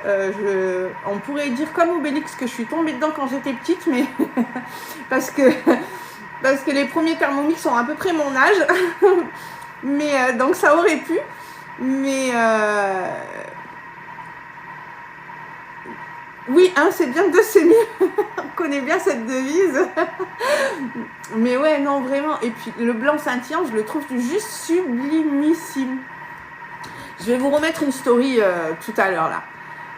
On pourrait dire comme Obélix que je suis tombée dedans quand j'étais petite, mais parce que les premiers Thermomix ont à peu près mon âge. Mais donc ça aurait pu. Mais Oui, un c'est bien, deux c'est mieux. On connaît bien cette devise. Mais ouais, non, vraiment. Et puis le blanc scintillant, je le trouve juste sublimissime. Je vais vous remettre une story tout à l'heure là.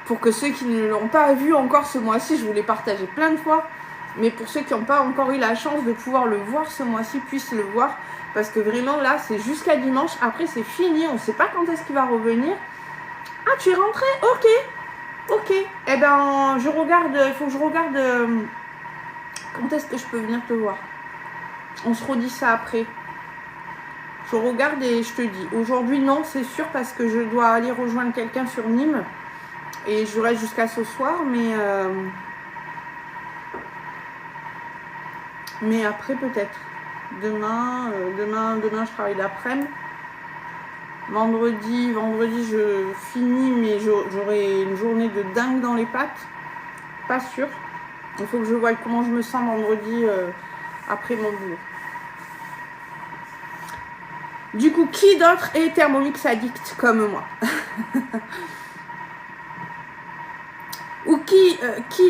Pour que ceux qui ne l'ont pas vu encore ce mois-ci, je vous l'ai partagé plein de fois. Mais pour ceux qui n'ont pas encore eu la chance de pouvoir le voir ce mois-ci, puissent le voir. Parce que vraiment là, c'est jusqu'à dimanche. Après, c'est fini. On ne sait pas quand est-ce qu'il va revenir. Ah, tu es rentré? Ok. Ok. Eh ben, je regarde. Il faut que je regarde quand est-ce que je peux venir te voir. On se redit ça après. Je regarde et je te dis. Aujourd'hui, non, c'est sûr, parce que je dois aller rejoindre quelqu'un sur Nîmes. Et je reste jusqu'à ce soir, mais après peut-être. Demain, je travaille l'après-midi. Vendredi, je finis, mais j'aurai une journée de dingue dans les pattes. Pas sûr. Il faut que je voie comment je me sens vendredi après mon boulot. Du coup, qui d'autre est Thermomix addict comme moi? Ou qui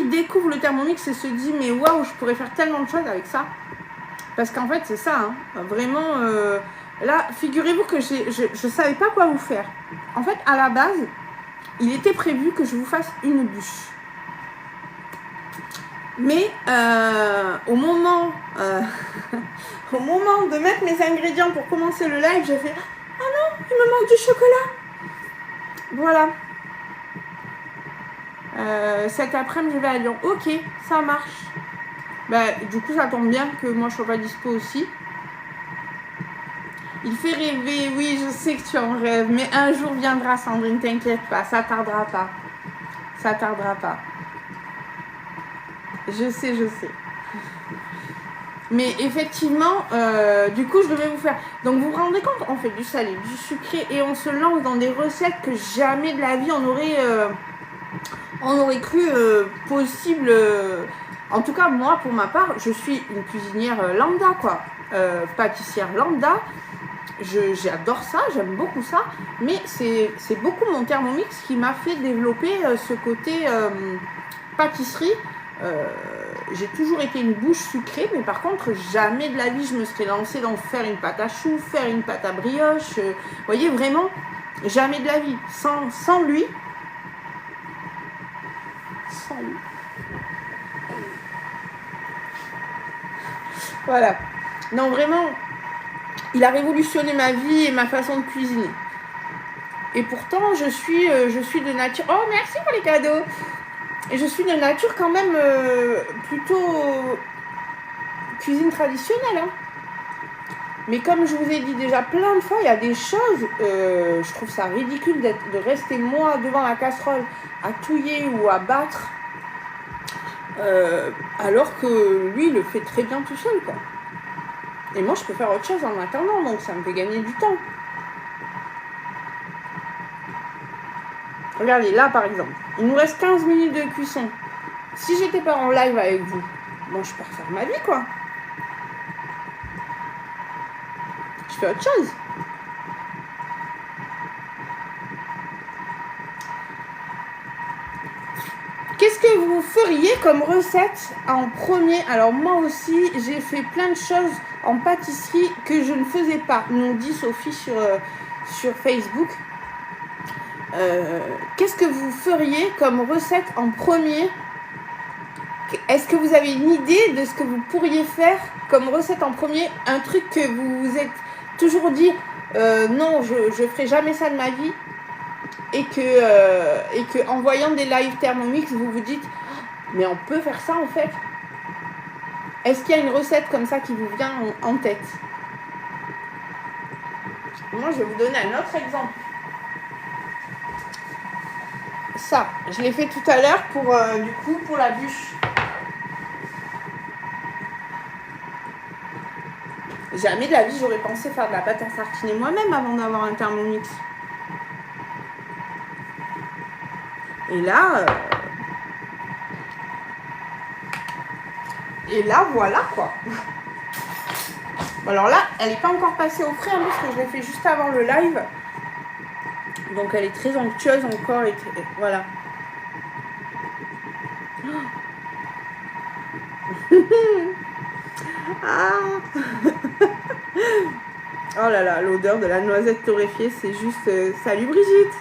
découvre le Thermomix et se dit mais waouh, je pourrais faire tellement de choses avec ça. Parce qu'en fait c'est ça, hein, vraiment là figurez-vous que je savais pas quoi vous faire. En fait à la base il était prévu que je vous fasse une bûche. Mais au moment de mettre mes ingrédients pour commencer le live, j'ai fait oh non, il me manque du chocolat. Voilà. Cet après-midi je vais à Lyon. Ok, ça marche. Bah, du coup ça tombe bien que moi je sois pas dispo aussi. Il fait rêver, oui je sais que tu en rêves, mais un jour viendra Sandrine, t'inquiète pas, ça tardera pas. Ça tardera pas. Je sais. Mais effectivement, du coup je devais vous faire. Donc vous vous rendez compte, on fait du salé, du sucré et on se lance dans des recettes que jamais de la vie on aurait cru possible. En tout cas, moi, pour ma part, je suis une cuisinière lambda, quoi. Pâtissière lambda. J'adore ça, j'aime beaucoup ça. Mais c'est beaucoup mon Thermomix qui m'a fait développer ce côté pâtisserie. J'ai toujours été une bouche sucrée, mais par contre, jamais de la vie, je me serais lancée dans faire une pâte à choux, faire une pâte à brioche. Vous voyez, vraiment, jamais de la vie. Sans lui. Sans lui. Voilà. Non, vraiment, il a révolutionné ma vie et ma façon de cuisiner. Et pourtant, je suis de nature... Oh, merci pour les cadeaux. Et je suis de nature quand même plutôt cuisine traditionnelle. Hein. Mais comme je vous ai dit déjà plein de fois, il y a des choses, je trouve ça ridicule de rester moi devant la casserole à touiller ou à battre. Alors que lui, il le fait très bien tout seul, quoi. Et moi, je peux faire autre chose en attendant, donc ça me fait gagner du temps. Regardez, là, par exemple, il nous reste 15 minutes de cuisson. Si j'étais pas en live avec vous, bon, je peux refaire ma vie, quoi. Je fais autre chose. Qu'est-ce que vous feriez comme recette en premier? Alors moi aussi, j'ai fait plein de choses en pâtisserie que je ne faisais pas, nous dit Sophie sur Facebook. Qu'est-ce que vous feriez comme recette en premier? Est-ce que vous avez une idée de ce que vous pourriez faire comme recette en premier? Un truc que vous vous êtes toujours dit, non, je ne ferai jamais ça de ma vie. Et que en voyant des live Thermomix, vous vous dites mais on peut faire ça en fait. Est-ce qu'il y a une recette comme ça qui vous vient en tête? Moi, je vais vous donner un autre exemple. Ça, je l'ai fait tout à l'heure pour la bûche. Jamais de la vie, j'aurais pensé faire de la pâte à tartiner moi-même avant d'avoir un Thermomix. Et là, voilà quoi. Alors là, elle n'est pas encore passée au frais, hein, parce que je l'ai fait juste avant le live. Donc elle est très onctueuse encore. Voilà. Ah. Oh là là, l'odeur de la noisette torréfiée, c'est juste... Salut Brigitte.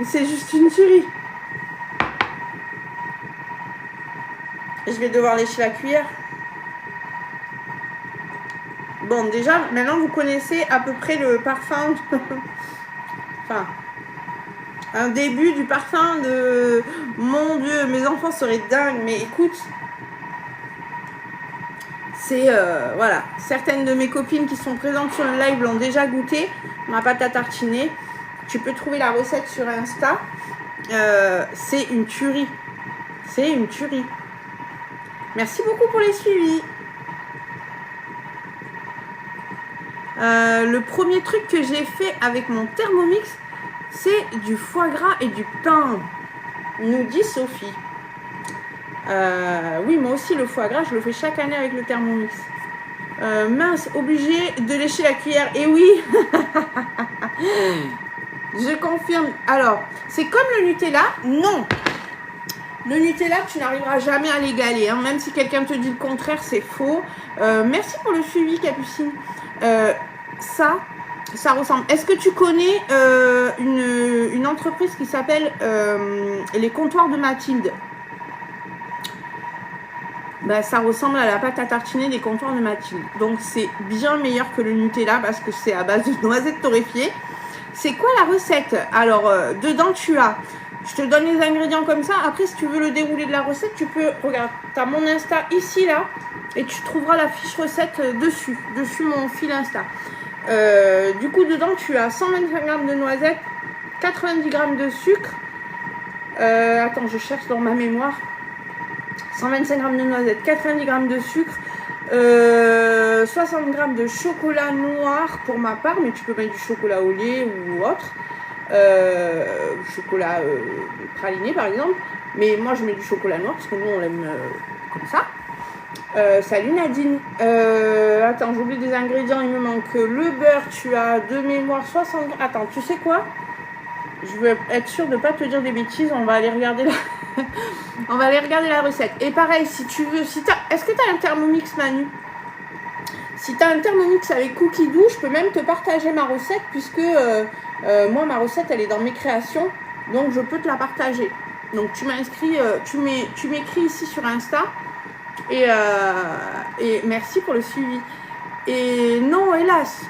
C'est juste une tuerie. Je vais devoir lécher la cuillère. Bon, déjà, maintenant vous connaissez à peu près le parfum. Enfin, un début du parfum de... Mon Dieu, mes enfants seraient dingues. Mais écoute, c'est... voilà, certaines de mes copines qui sont présentes sur le live l'ont déjà goûté. Ma pâte à tartiner. Tu peux trouver la recette sur Insta. C'est une tuerie. C'est une tuerie. Merci beaucoup pour les suivis. Le premier truc que j'ai fait avec mon Thermomix, c'est du foie gras et du pain, nous dit Sophie. Oui, moi aussi le foie gras, je le fais chaque année avec le Thermomix. Mince, obligé de lécher la cuillère. Et oui. Je confirme. Alors, c'est comme le Nutella? Non. Le Nutella, tu n'arriveras jamais à l'égaler. Hein. Même si quelqu'un te dit le contraire, c'est faux. Merci pour le suivi, Capucine. Ça ressemble. Est-ce que tu connais une entreprise qui s'appelle les comptoirs de Mathilde? Ben, ça ressemble à la pâte à tartiner des comptoirs de Mathilde. Donc, c'est bien meilleur que le Nutella parce que c'est à base de noisettes torréfiées. C'est quoi la recette? Alors, dedans, tu as... Je te donne les ingrédients comme ça. Après, si tu veux le dérouler de la recette, tu peux... Regarde, tu as mon Insta ici, là. Et tu trouveras la fiche recette dessus. Dessus mon fil Insta. Du coup, dedans, tu as 125 g de noisettes, 90 g de sucre. Attends, je cherche dans ma mémoire. 125 g de noisettes, 90 g de sucre. 60 g de chocolat noir pour ma part, mais tu peux mettre du chocolat au lait ou autre. Chocolat praliné par exemple, mais moi je mets du chocolat noir parce que nous on l'aime comme ça. Salut Nadine. Attends, j'oublie des ingrédients, il me manque le beurre, tu as de mémoire 60 g. Attends, tu sais quoi, je veux être sûre de ne pas te dire des bêtises, on va aller regarder on va aller regarder la recette. Et pareil, si tu veux, est-ce que tu as un Thermomix, Manu? Si tu as un Thermomix avec Cookie Doux, je peux même te partager ma recette puisque moi, ma recette, elle est dans mes créations. Donc, je peux te la partager. Donc, tu m'inscris, tu m'écris ici sur Insta. Et merci pour le suivi. Et non, hélas,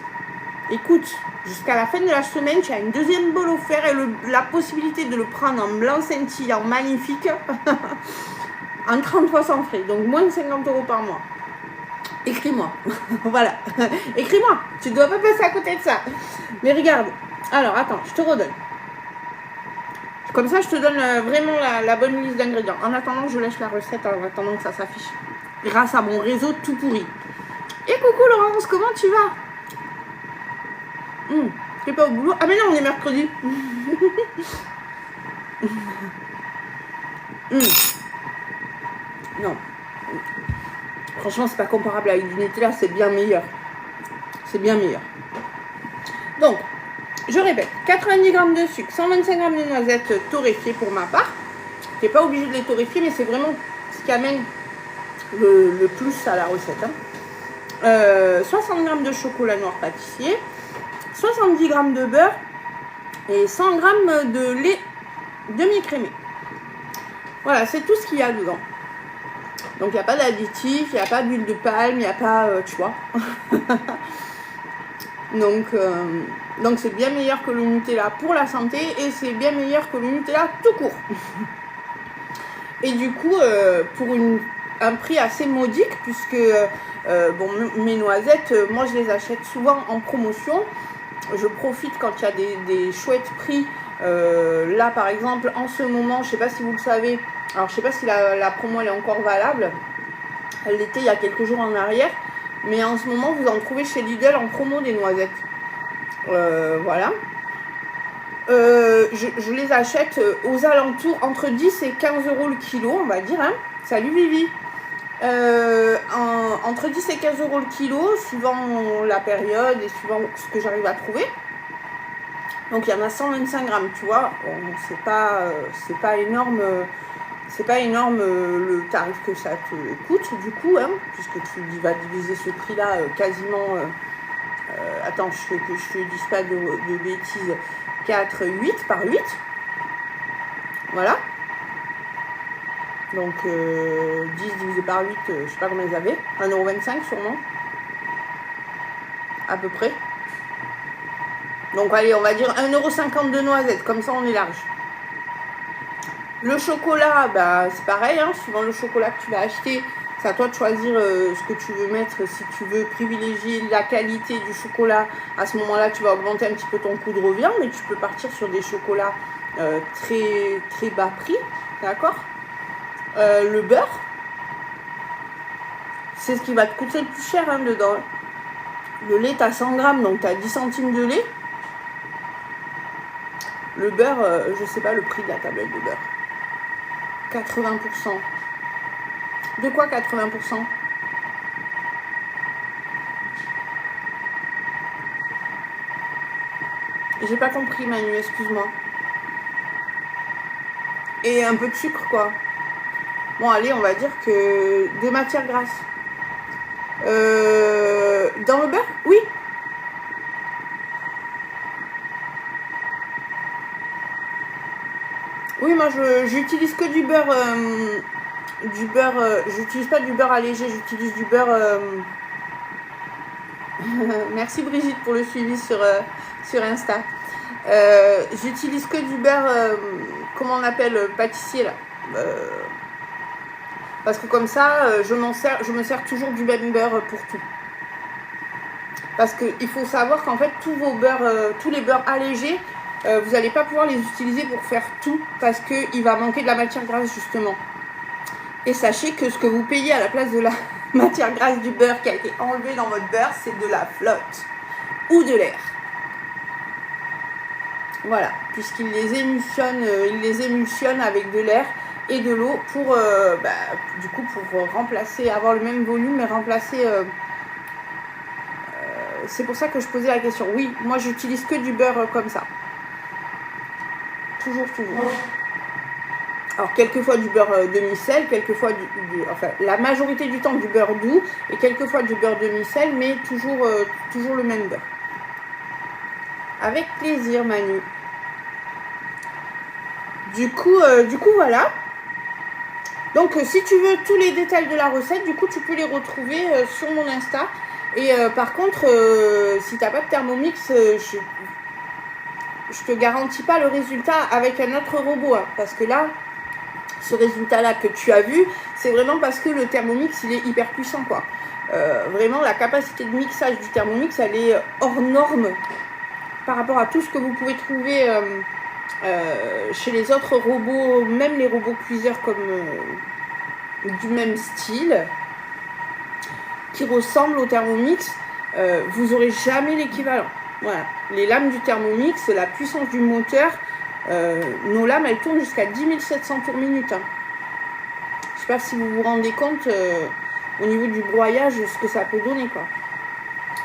écoute, jusqu'à la fin de la semaine, tu as une deuxième bol offert et la possibilité de le prendre en blanc scintillant magnifique en 30 fois sans frais. Donc, moins de 50 € par mois. Écris-moi. Voilà. Écris-moi. Tu ne dois pas passer à côté de ça. Mais regarde. Alors, attends, je te redonne. Comme ça, je te donne vraiment la bonne liste d'ingrédients. En attendant, je lâche la recette, en attendant que ça s'affiche. Grâce à mon réseau tout pourri. Et coucou Laurence, comment tu vas? Tu n'es pas au boulot? Ah mais non, on est mercredi. Non. Franchement, c'est pas comparable avec du Nutella, c'est bien meilleur. C'est bien meilleur. Donc, je répète, 90 g de sucre, 125 g de noisettes torréfiées pour ma part. Tu n'es pas obligé de les torréfier, mais c'est vraiment ce qui amène le plus à la recette. Hein. 60 g de chocolat noir pâtissier, 70 g de beurre et 100 g de lait demi-crémé. Voilà, c'est tout ce qu'il y a dedans. Donc, il n'y a pas d'additif, il n'y a pas d'huile de palme, il n'y a pas, tu vois. Donc c'est bien meilleur que le Nutella pour la santé et c'est bien meilleur que le Nutella tout court. Et du coup, pour un prix assez modique, puisque bon, mes noisettes, moi je les achète souvent en promotion. Je profite quand il y a des chouettes prix. Là par exemple, en ce moment, je ne sais pas si vous le savez, alors je ne sais pas si la promo elle est encore valable. Elle l'était il y a quelques jours en arrière. Mais en ce moment, vous en trouvez chez Lidl en promo des noisettes. Voilà. Je les achète aux alentours entre 10 et 15 € le kilo, on va dire. Hein. Salut Vivi. Entre 10 et 15 € le kilo, suivant la période et suivant ce que j'arrive à trouver. Donc il y en a 125 grammes, tu vois. Bon, c'est pas énorme. c'est pas énorme le tarif que ça te coûte du coup, hein, puisque tu vas diviser ce prix-là quasiment, attends, que je ne dise pas de bêtises, 4, 8 par 8. Voilà. Donc 10 divisé par 8, je sais pas combien ils avaient, 1,25 € sûrement. À peu près. Donc allez, on va dire 1,50 € de noisettes, comme ça on est large. Le chocolat, bah, c'est pareil, hein, suivant le chocolat que tu vas acheter, c'est à toi de choisir ce que tu veux mettre. Si tu veux privilégier la qualité du chocolat, à ce moment-là, tu vas augmenter un petit peu ton coût de revient, mais tu peux partir sur des chocolats très, très bas prix, d'accord. Le beurre, c'est ce qui va te coûter le plus cher, hein, dedans. Le lait, tu as 100 grammes, donc tu as 10 centimes de lait. Le beurre, je sais pas le prix de la tablette de beurre. 80%. De quoi 80%? J'ai pas compris, Manu, excuse-moi. Et un peu de sucre, quoi. Bon, allez, on va dire que de matière grasse. Dans le beurre? Oui. Oui, moi, j'utilise que du beurre... j'utilise pas du beurre allégé, j'utilise du beurre... Merci Brigitte pour le suivi sur Insta. J'utilise que du beurre, comment on appelle, pâtissier là. Parce que comme ça, je me sers toujours du même beurre pour tout. Parce qu'il faut savoir qu'en fait, tous vos beurres, tous les beurres allégés, vous n'allez pas pouvoir les utiliser pour faire tout. Parce qu'il va manquer de la matière grasse justement. Et sachez que ce que vous payez à la place de la matière grasse du beurre qui a été enlevée dans votre beurre, c'est de la flotte ou de l'air. Voilà, puisqu'il les émulsionne avec de l'air et de l'eau pour, du coup, pour remplacer, avoir le même volume, mais remplacer... c'est pour ça que je posais la question. Oui, moi j'utilise que du beurre comme ça. Toujours. Alors, quelquefois du beurre demi-sel, quelquefois enfin, la majorité du temps du beurre doux et quelquefois du beurre demi-sel, mais toujours le même beurre. Avec plaisir, Manu. Du coup, voilà. Donc, si tu veux tous les détails de la recette, du coup, tu peux les retrouver sur mon Insta. Et par contre, si tu n'as pas de Thermomix, je te garantis pas le résultat avec un autre robot. Hein, parce que là, ce résultat-là que tu as vu, c'est vraiment parce que le Thermomix, il est hyper puissant, quoi. Vraiment, la capacité de mixage du Thermomix, elle est hors norme par rapport à tout ce que vous pouvez trouver chez les autres robots, même les robots cuiseurs comme du même style, qui ressemblent au Thermomix. Vous n'aurez jamais l'équivalent. Voilà, les lames du Thermomix, la puissance du moteur, nos lames, elles tournent jusqu'à 10 700 tours minute. Hein. Je ne sais pas si vous vous rendez compte au niveau du broyage, ce que ça peut donner, quoi.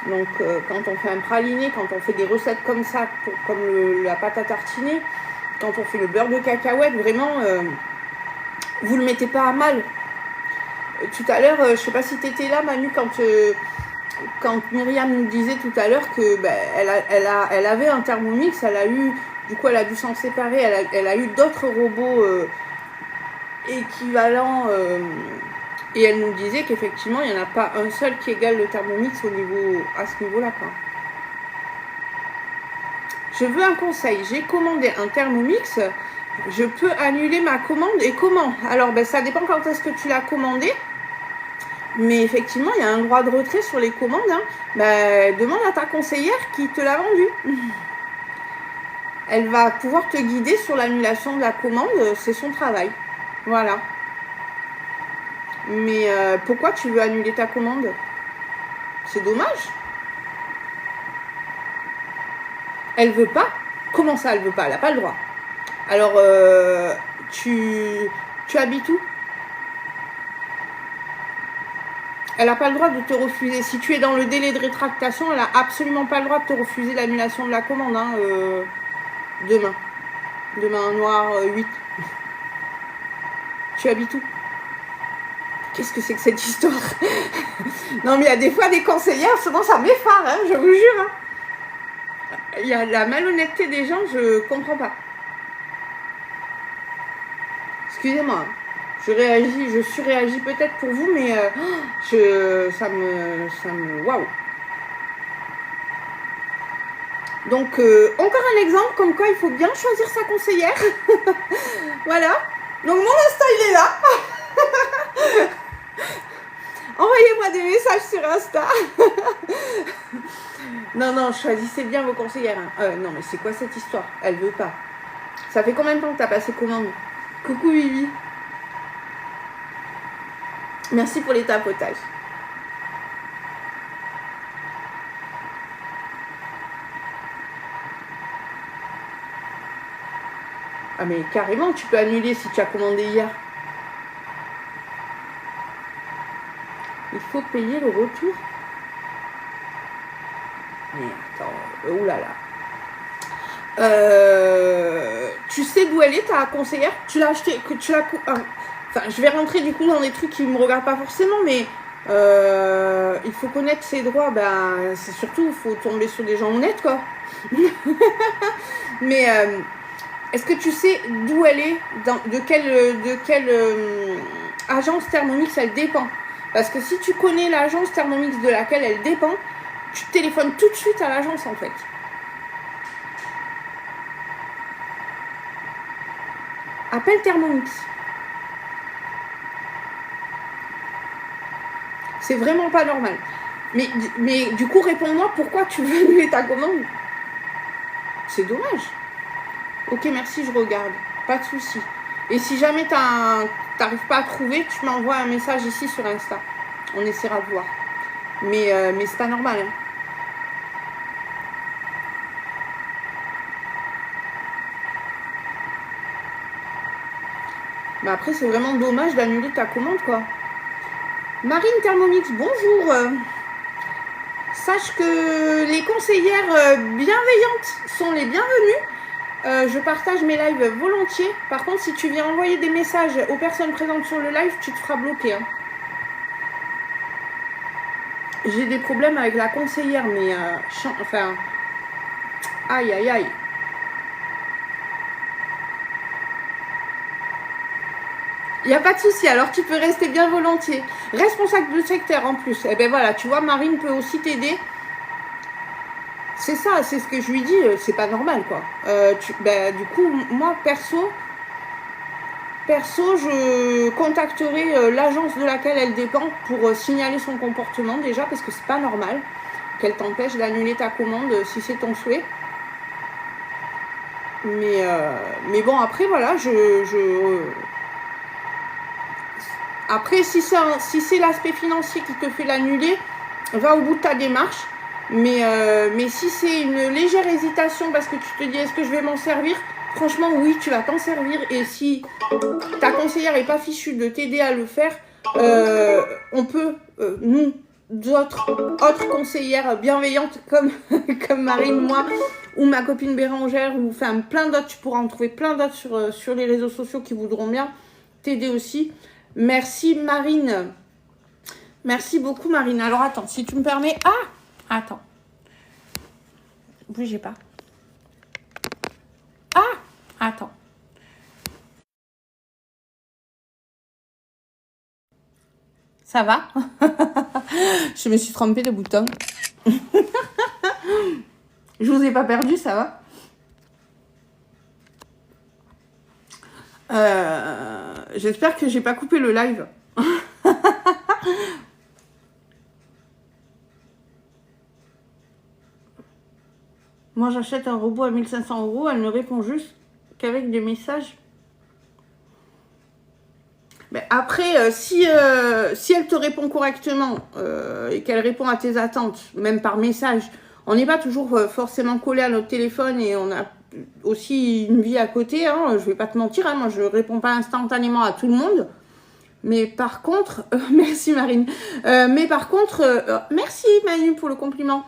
Donc, quand on fait un praliné, quand on fait des recettes comme ça, comme la pâte à tartiner, quand on fait le beurre de cacahuète, vraiment, vous ne le mettez pas à mal. Tout à l'heure, je ne sais pas si tu étais là, Manu, quand Myriam nous disait tout à l'heure que elle avait un Thermomix, elle a eu, du coup, elle a dû s'en séparer, elle a eu d'autres robots équivalents, et elle nous disait qu'effectivement, il n'y en a pas un seul qui égale le Thermomix à ce niveau-là, quoi. Je veux un conseil, j'ai commandé un Thermomix, je peux annuler ma commande, et comment? Alors, ça dépend quand est-ce que tu l'as commandé. Mais effectivement, il y a un droit de retrait sur les commandes. Hein. Demande à ta conseillère qui te l'a vendu. Elle va pouvoir te guider sur l'annulation de la commande. C'est son travail. Voilà. Mais pourquoi tu veux annuler ta commande? C'est dommage. Elle veut pas. Comment ça, elle veut pas? Elle n'a pas le droit. Alors, tu habites où? Elle n'a pas le droit de te refuser. Si tu es dans le délai de rétractation, elle n'a absolument pas le droit de te refuser l'annulation de la commande. Hein, demain. Demain noir 8. Tu habites où? Qu'est-ce que c'est que cette histoire? Non, mais il y a des fois des conseillères, souvent ça m'effare, hein, je vous jure. Hein. Il y a la malhonnêteté des gens, je comprends pas. Excusez-moi, je surréagis peut-être pour vous, mais ça me, waouh. Donc, encore un exemple, comme quoi il faut bien choisir sa conseillère. Voilà. Donc, mon Insta, il est là. Envoyez-moi des messages sur Insta. Non, choisissez bien vos conseillères. Hein. Non, mais c'est quoi cette histoire? Elle veut pas. Ça fait combien de temps que tu as passé commande? Coucou Vivi. Merci pour les tapotages. Ah mais carrément, tu peux annuler si tu as commandé hier. Il faut payer le retour. Mais attends, oulala. Tu sais d'où elle est ta conseillère? Tu l'as acheté, que tu l'as... Enfin, je vais rentrer du coup dans des trucs qui ne me regardent pas forcément, mais il faut connaître ses droits. Ben, c'est surtout, il faut tomber sur des gens honnêtes, quoi. Mais est-ce que tu sais d'où elle est, de quelle agence Thermomix elle dépend? Parce que si tu connais l'agence Thermomix de laquelle elle dépend, tu téléphones tout de suite à l'agence en fait. Appelle Thermomix. C'est vraiment pas normal. Mais du coup, réponds-moi pourquoi tu veux annuler ta commande. C'est dommage. Ok, merci, je regarde. Pas de souci. Et si jamais t'arrives pas à trouver, tu m'envoies un message ici sur Insta. On essaiera de voir. Mais c'est pas normal. Hein. Mais après, c'est vraiment dommage d'annuler ta commande, quoi. Marine Thermomix, bonjour. Sache que les conseillères bienveillantes sont les bienvenues. Je partage mes lives volontiers. Par contre, si tu viens envoyer des messages aux personnes présentes sur le live, tu te feras bloquer. Hein. J'ai des problèmes avec la conseillère, mais enfin, aïe, aïe, aïe. Il n'y a pas de souci, alors tu peux rester bien volontiers. Responsable de secteur en plus. Eh bien voilà, tu vois, Marine peut aussi t'aider. C'est ça, c'est ce que je lui dis, c'est pas normal quoi. Du coup, moi perso, je contacterai l'agence de laquelle elle dépend pour signaler son comportement déjà, parce que c'est pas normal qu'elle t'empêche d'annuler ta commande si c'est ton souhait. Mais bon, après voilà, après, si c'est l'aspect financier qui te fait l'annuler, va au bout de ta démarche. Mais si c'est une légère hésitation parce que tu te dis est-ce que je vais m'en servir, franchement oui, tu vas t'en servir. Et si ta conseillère n'est pas fichue de t'aider à le faire, on peut, nous, autres conseillères bienveillantes comme, comme Marine, moi, ou ma copine Bérangère, ou enfin plein d'autres, tu pourras en trouver plein d'autres sur les réseaux sociaux qui voudront bien t'aider aussi. Merci Marine. Merci beaucoup Marine. Alors attends, si tu me permets... Ah, attends. Bougez pas. Ah, attends. Ça va? Je me suis trompée de bouton. Je vous ai pas perdu, ça va? J'espère que j'ai pas coupé le live. Moi, j'achète un robot à 1500 €. Elle ne répond juste qu'avec des messages. Mais après, si elle te répond correctement et qu'elle répond à tes attentes, même par message, on n'est pas toujours forcément collé à notre téléphone et on a aussi une vie à côté. Hein, je vais pas te mentir, hein, moi je réponds pas instantanément à tout le monde. Mais par contre, merci Marine. Mais par contre, merci Manu pour le compliment.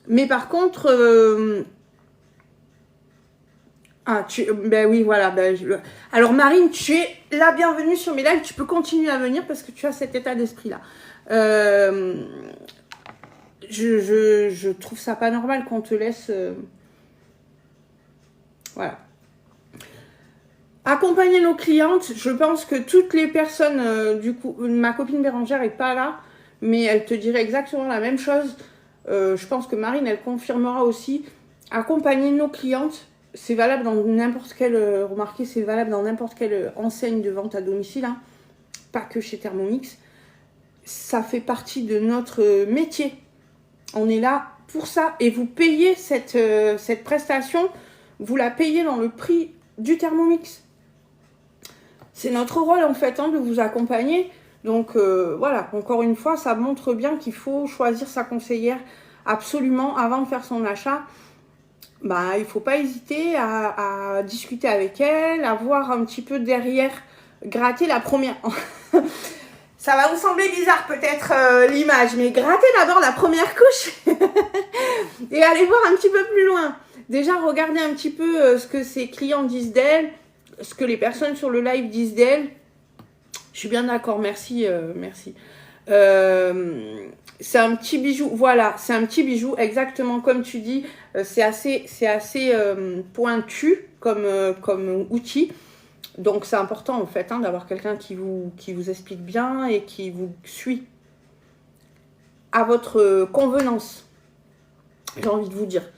Mais par contre, Ah, ben oui, voilà. Ben, alors, Marine, tu es la bienvenue sur mes lives. Tu peux continuer à venir parce que tu as cet état d'esprit-là. Je trouve ça pas normal qu'on te laisse... Voilà. Accompagner nos clientes, je pense que toutes les personnes, du coup, ma copine Bérangère est pas là, mais elle te dirait exactement la même chose. Je pense que Marine, elle confirmera aussi. Accompagner nos clientes, c'est valable dans n'importe quelle, remarquez, c'est valable dans n'importe quelle enseigne de vente à domicile, hein, pas que chez Thermomix. Ça fait partie de notre métier. On est là pour ça. Et vous payez cette prestation, vous la payez dans le prix du Thermomix. C'est notre rôle en fait, hein, de vous accompagner. Donc voilà, encore une fois, ça montre bien qu'il faut choisir sa conseillère absolument avant de faire son achat. Bah, il ne faut pas hésiter à discuter avec elle, à voir un petit peu derrière, gratter la première. Ça va vous sembler bizarre peut-être l'image, mais grattez d'abord la première couche et allez voir un petit peu plus loin. Déjà, regardez un petit peu ce que ses clients disent d'elle, ce que les personnes sur le live disent d'elle. Je suis bien d'accord, merci, merci. C'est un petit bijou, voilà, c'est un petit bijou, exactement comme tu dis. C'est assez pointu comme outil. Donc c'est important en fait, hein, d'avoir quelqu'un qui vous explique bien et qui vous suit à votre convenance. J'ai envie de vous dire.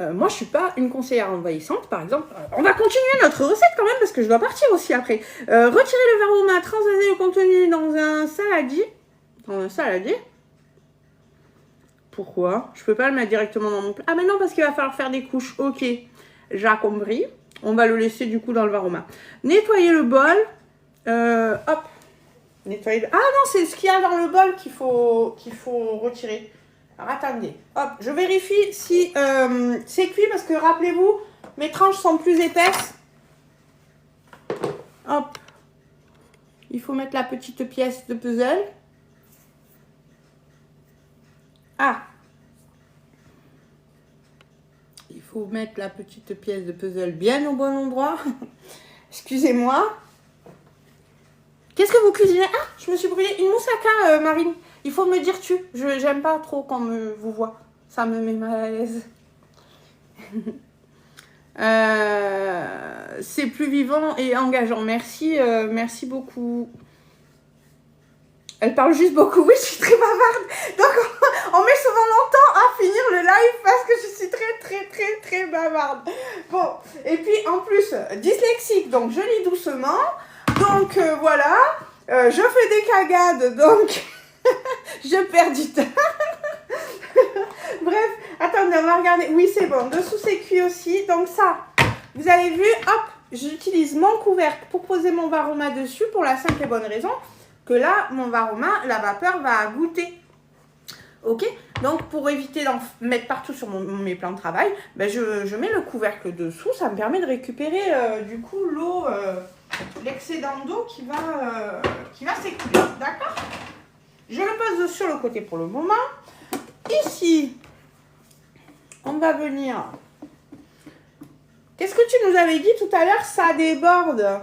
Moi, je suis pas une conseillère envahissante, par exemple. On va continuer notre recette quand même, parce que je dois partir aussi après. Retirer le verre au mat, transvaser le contenu dans un saladier. Dans un saladier. Pourquoi? Je peux pas le mettre directement dans mon plat. Ah mais non, parce qu'il va falloir faire des couches. Ok, j'ai compris. On va le laisser du coup dans le varoma. Nettoyer le bol. Hop. Nettoyer le... Ah non, c'est ce qu'il y a dans le bol qu'il faut retirer. Alors attendez, hop, je vérifie si c'est cuit parce que rappelez-vous, mes tranches sont plus épaisses. Hop, il faut mettre la petite pièce de puzzle. Ah, il faut mettre la petite pièce de puzzle bien au bon endroit. Excusez-moi. Qu'est-ce que vous cuisinez? Ah, je me suis brûlé une moussaka, Marine. Il faut me dire tu. J'aime pas trop quand vous voit. Ça me met mal à l'aise. C'est plus vivant et engageant. Merci, merci beaucoup. Elle parle juste beaucoup. Oui, je suis très bavarde. Donc, on met souvent longtemps à finir le live parce que je suis très bavarde. Bon, et puis en plus, dyslexique, donc je lis doucement. Donc, voilà. Je fais des cagades, donc je perds du temps. Bref, attendez, on va regarder. Oui, c'est bon. Dessous, c'est cuit aussi. Donc ça, vous avez vu, hop, j'utilise mon couvercle pour poser mon varoma dessus pour la simple et bonne raison que là, mon varoma, la vapeur va goûter. Ok? Donc, pour éviter d'en mettre partout sur mes plans de travail, ben je mets le couvercle dessous. Ça me permet de récupérer, du coup, l'eau, l'excédent d'eau qui va s'écouler. D'accord? Je le pose sur le côté pour le moment. Ici, on va venir... Qu'est-ce que tu nous avais dit tout à l'heure? Ça déborde.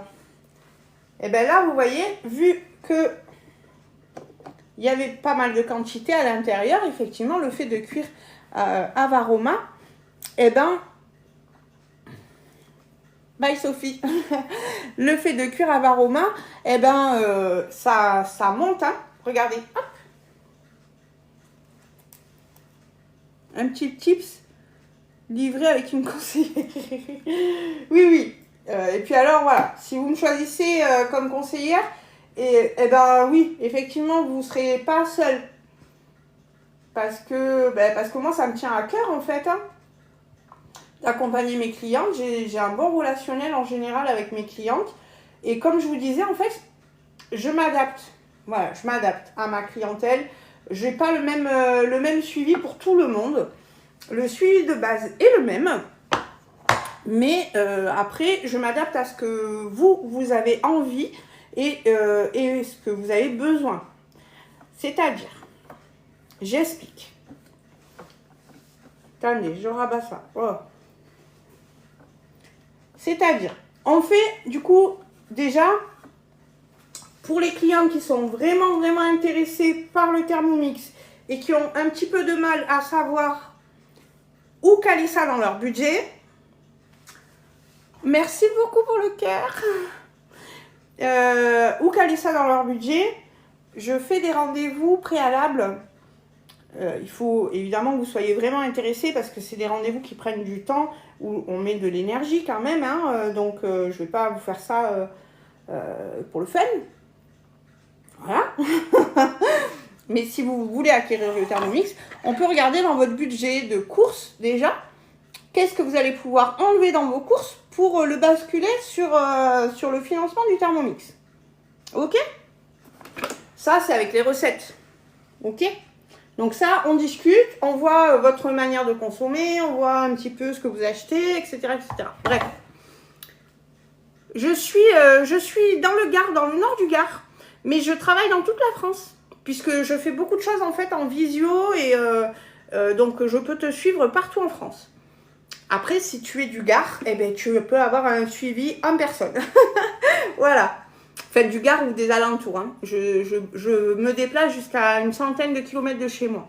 Et bien là, vous voyez, vu que il y avait pas mal de quantité à l'intérieur, effectivement, le fait de cuire à varoma, et ben, bye Sophie, le fait de cuire à varoma, et ben, ça monte, hein. Regardez, hop. Un petit tips livré avec une conseillère. Oui. Et puis alors, voilà, si vous me choisissez comme conseillère, et ben oui, effectivement, vous ne serez pas seul. Parce que moi, ça me tient à cœur, en fait, hein, d'accompagner mes clientes. J'ai un bon relationnel en général avec mes clientes. Et comme je vous disais, en fait, je m'adapte. Voilà, je m'adapte à ma clientèle. Je n'ai pas le même suivi pour tout le monde. Le suivi de base est le même. Mais après, je m'adapte à ce que vous avez envie et ce que vous avez besoin. C'est-à-dire, j'explique. Attendez, je rabats ça. Oh. C'est-à-dire, on fait du coup déjà, pour les clients qui sont vraiment intéressés par le Thermomix et qui ont un petit peu de mal à savoir où caler ça dans leur budget, merci beaucoup pour le cœur. Où caler ça dans leur budget, je fais des rendez-vous préalables. Il faut évidemment que vous soyez vraiment intéressés parce que c'est des rendez-vous qui prennent du temps, où on met de l'énergie quand même, hein, donc je ne vais pas vous faire ça pour le fun. Voilà. Mais si vous voulez acquérir le Thermomix, on peut regarder dans votre budget de courses déjà, qu'est-ce que vous allez pouvoir enlever dans vos courses pour le basculer sur le financement du Thermomix. Ok? Ça, c'est avec les recettes. Ok? Donc ça, on discute, on voit votre manière de consommer, on voit un petit peu ce que vous achetez, etc. etc. Bref. Je suis dans le Gard, dans le nord du Gard, mais je travaille dans toute la France, puisque je fais beaucoup de choses en fait en visio, et donc je peux te suivre partout en France. Après, si tu es du Gard, eh ben, tu peux avoir un suivi en personne. Voilà. Faites du Gard ou des alentours. Hein. Je me déplace jusqu'à une centaine de kilomètres de chez moi.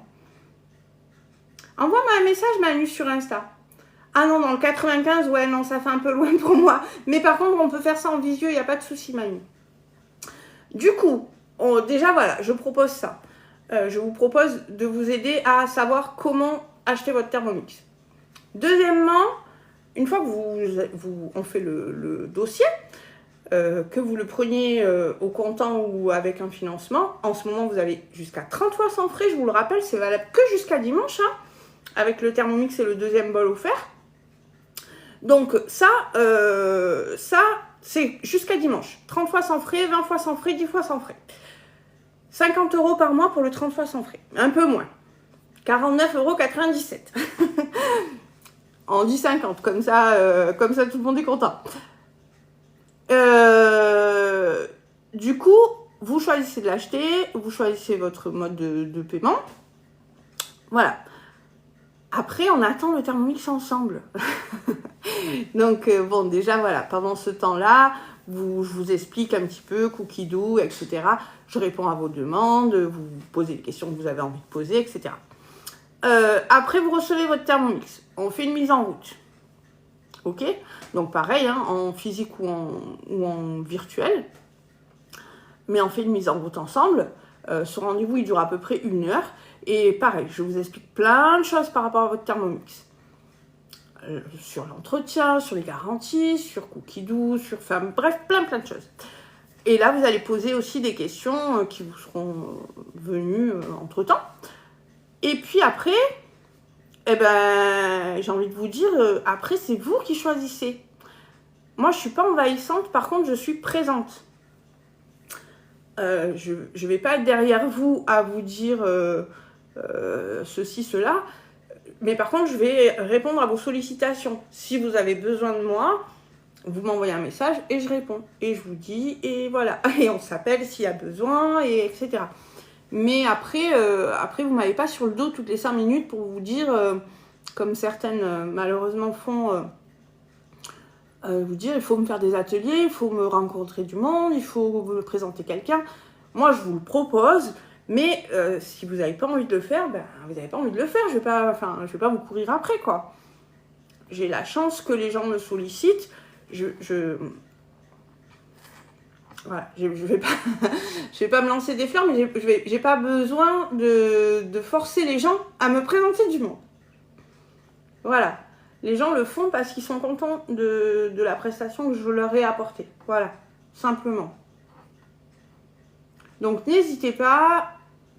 Envoie-moi un message, Manu, sur Insta. Ah non, dans le 95, ouais, non, ça fait un peu loin pour moi. Mais par contre, on peut faire ça en visio, il n'y a pas de souci, Manu. Du coup, déjà, voilà, je propose ça. Je vous propose de vous aider à savoir comment acheter votre Thermomix. Deuxièmement, une fois que on fait le dossier, que vous le preniez au comptant ou avec un financement, en ce moment vous avez jusqu'à 30 fois sans frais, je vous le rappelle, c'est valable que jusqu'à dimanche, hein, avec le Thermomix et le deuxième bol offert. Donc ça c'est jusqu'à dimanche. 30 fois sans frais, 20 fois sans frais, 10 fois sans frais. 50 € par mois pour le 30 fois sans frais. Un peu moins. 49,97 €. On dit 50, comme ça tout le monde est content. Du coup, vous choisissez de l'acheter, vous choisissez votre mode de paiement. Voilà. Après, on attend le Thermomix ensemble. Donc, bon, déjà, voilà, pendant ce temps-là, je vous explique un petit peu, cookie doux, etc. Je réponds à vos demandes, vous posez les questions que vous avez envie de poser, etc. Après, vous recevez votre Thermomix. On fait une mise en route. Ok? Donc pareil, hein, en physique ou en virtuel. Mais on fait une mise en route ensemble. Ce rendez-vous, il dure à peu près 1 heure. Et pareil, je vous explique plein de choses par rapport à votre Thermomix. Sur l'entretien, sur les garanties, sur cookie doux, bref, plein de choses. Et là, vous allez poser aussi des questions qui vous seront venues entre-temps. Et puis après, eh ben, j'ai envie de vous dire, après, c'est vous qui choisissez. Moi, je ne suis pas envahissante, par contre, je suis présente. Je ne vais pas être derrière vous à vous dire ceci, cela, mais par contre, je vais répondre à vos sollicitations. Si vous avez besoin de moi, vous m'envoyez un message et je réponds. Et je vous dis, et voilà. Et on s'appelle s'il y a besoin, et etc. Mais après, vous ne m'avez pas sur le dos toutes les 5 minutes pour vous dire, comme certaines malheureusement font, vous dire, il faut me faire des ateliers, il faut me rencontrer du monde, il faut me présenter quelqu'un. Moi, je vous le propose, mais si vous n'avez pas envie de le faire, ben, vous n'avez pas envie de le faire. Je vais pas vous courir après, quoi. J'ai la chance que les gens me sollicitent. Voilà, je vais pas me lancer des fleurs, mais j'ai pas besoin de forcer les gens à me présenter du monde. Voilà. Les gens le font parce qu'ils sont contents de la prestation que je leur ai apportée. Voilà, simplement. Donc n'hésitez pas,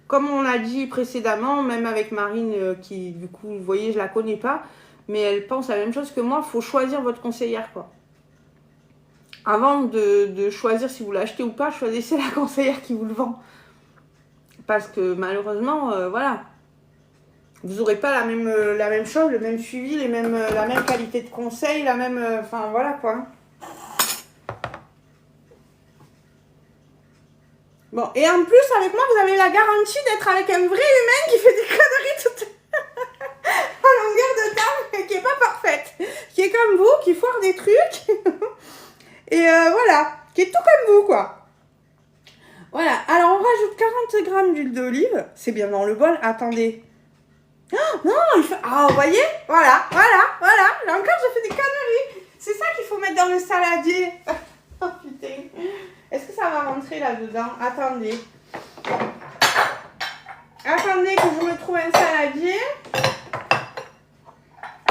comme on a dit précédemment, même avec Marine, qui du coup, vous voyez, je la connais pas, mais elle pense la même chose que moi, il faut choisir votre conseillère, quoi. Avant de choisir si vous l'achetez ou pas, choisissez la conseillère qui vous le vend. Parce que malheureusement, voilà, vous n'aurez pas la même chose, le même suivi, la même qualité de conseil, enfin voilà quoi. Bon, et en plus, avec moi, vous avez la garantie d'être avec un vrai humain qui fait des conneries à longueur de temps, qui n'est pas parfaite, qui est comme vous, qui foire des trucs. Et voilà, qui est tout comme vous, quoi. Voilà, alors on rajoute 40 grammes d'huile d'olive. C'est bien dans le bol, attendez. Oh, non, il faut... Ah, vous voyez? Voilà. Là encore, je fais des conneries. C'est ça qu'il faut mettre dans le saladier. Oh, putain. Est-ce que ça va rentrer là-dedans? Attendez. Attendez que je me trouve un saladier.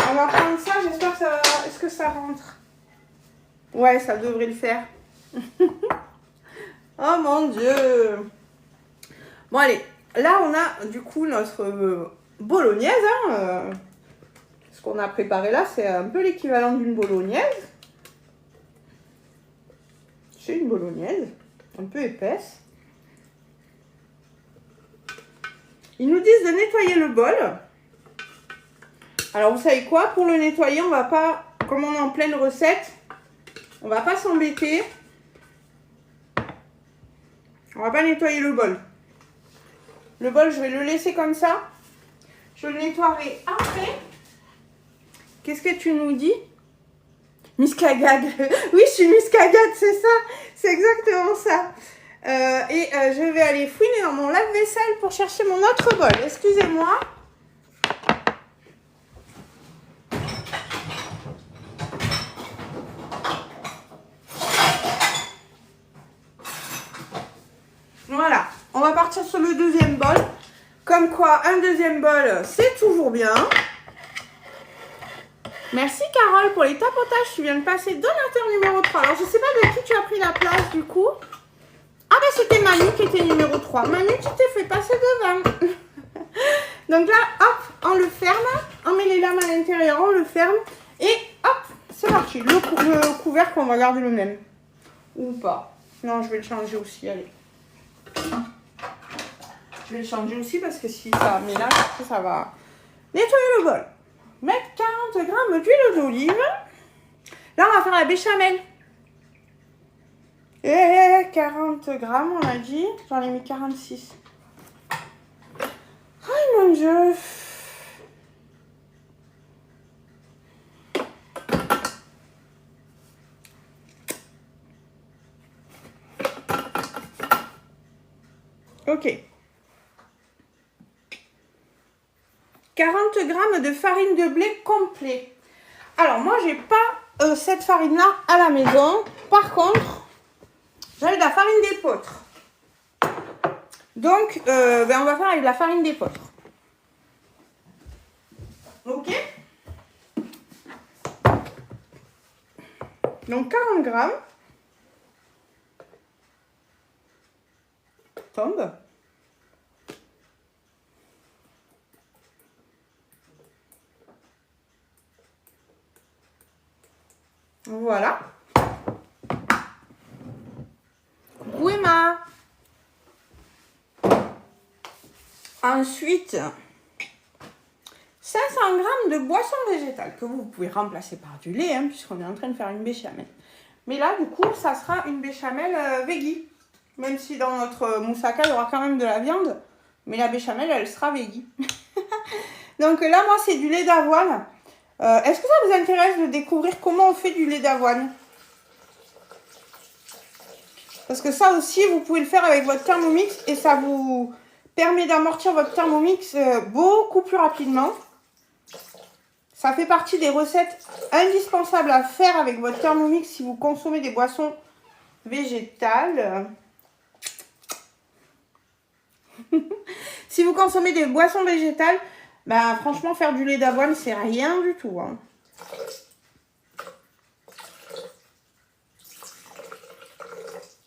On va prendre ça, j'espère que ça va... Est-ce que ça rentre? Ouais, ça devrait le faire. Oh mon Dieu. Bon, allez. Là, on a du coup notre bolognaise. Hein, ce qu'on a préparé là, c'est un peu l'équivalent d'une bolognaise. C'est une bolognaise, un peu épaisse. Ils nous disent de nettoyer le bol. Alors, vous savez quoi? Pour le nettoyer, on va pas, comme on est en pleine recette, on va pas s'embêter. On va pas nettoyer le bol. Le bol, je vais le laisser comme ça. Je le nettoierai après. Qu'est-ce que tu nous dis? Muscagade. Oui, je suis muscagade, c'est ça. C'est exactement ça. Je vais aller fouiner dans mon lave-vaisselle pour chercher mon autre bol. Excusez-moi. Voilà. On va partir sur le deuxième bol. Comme quoi, un deuxième bol, c'est toujours bien. Merci Carole pour les tapotages. Tu viens de passer donateur numéro 3. Alors, je ne sais pas de qui tu as pris la place du coup. Ah ben c'était Manu qui était numéro 3. Manu, tu t'es fait passer devant. Donc là, hop, on le ferme. On met les lames à l'intérieur, on le ferme. Et hop, c'est parti. Le couvercle, on va garder le même. Ou pas. Non, je vais le changer aussi, allez. Je vais le changer aussi parce que si ça mélange, ça va nettoyer le bol. Mettre 40 grammes d'huile d'olive. Là, on va faire la béchamel. Et 40 grammes, on a dit. J'en ai mis 46. Oh mon Dieu. Ok. 40 grammes de farine de blé complet. Alors, moi, j'ai pas cette farine-là à la maison. Par contre, j'avais de la farine d'épeautre. Donc, on va faire avec de la farine d'épeautre. Ok. Donc, 40 grammes. Tombe. Voilà. Emma. Ensuite, 500 grammes de boisson végétale que vous pouvez remplacer par du lait, hein, puisqu'on est en train de faire une béchamel. Mais là, du coup, ça sera une béchamel veggie. Même si dans notre moussaka, il y aura quand même de la viande. Mais la béchamel, elle sera veggie. Donc là, moi, c'est du lait d'avoine. Est-ce que ça vous intéresse de découvrir comment on fait du lait d'avoine? Parce que ça aussi, vous pouvez le faire avec votre Thermomix et ça vous permet d'amortir votre Thermomix beaucoup plus rapidement. Ça fait partie des recettes indispensables à faire avec votre Thermomix si vous consommez des boissons végétales. Si vous consommez des boissons végétales, bah, franchement, faire du lait d'avoine, c'est rien du tout. Hein.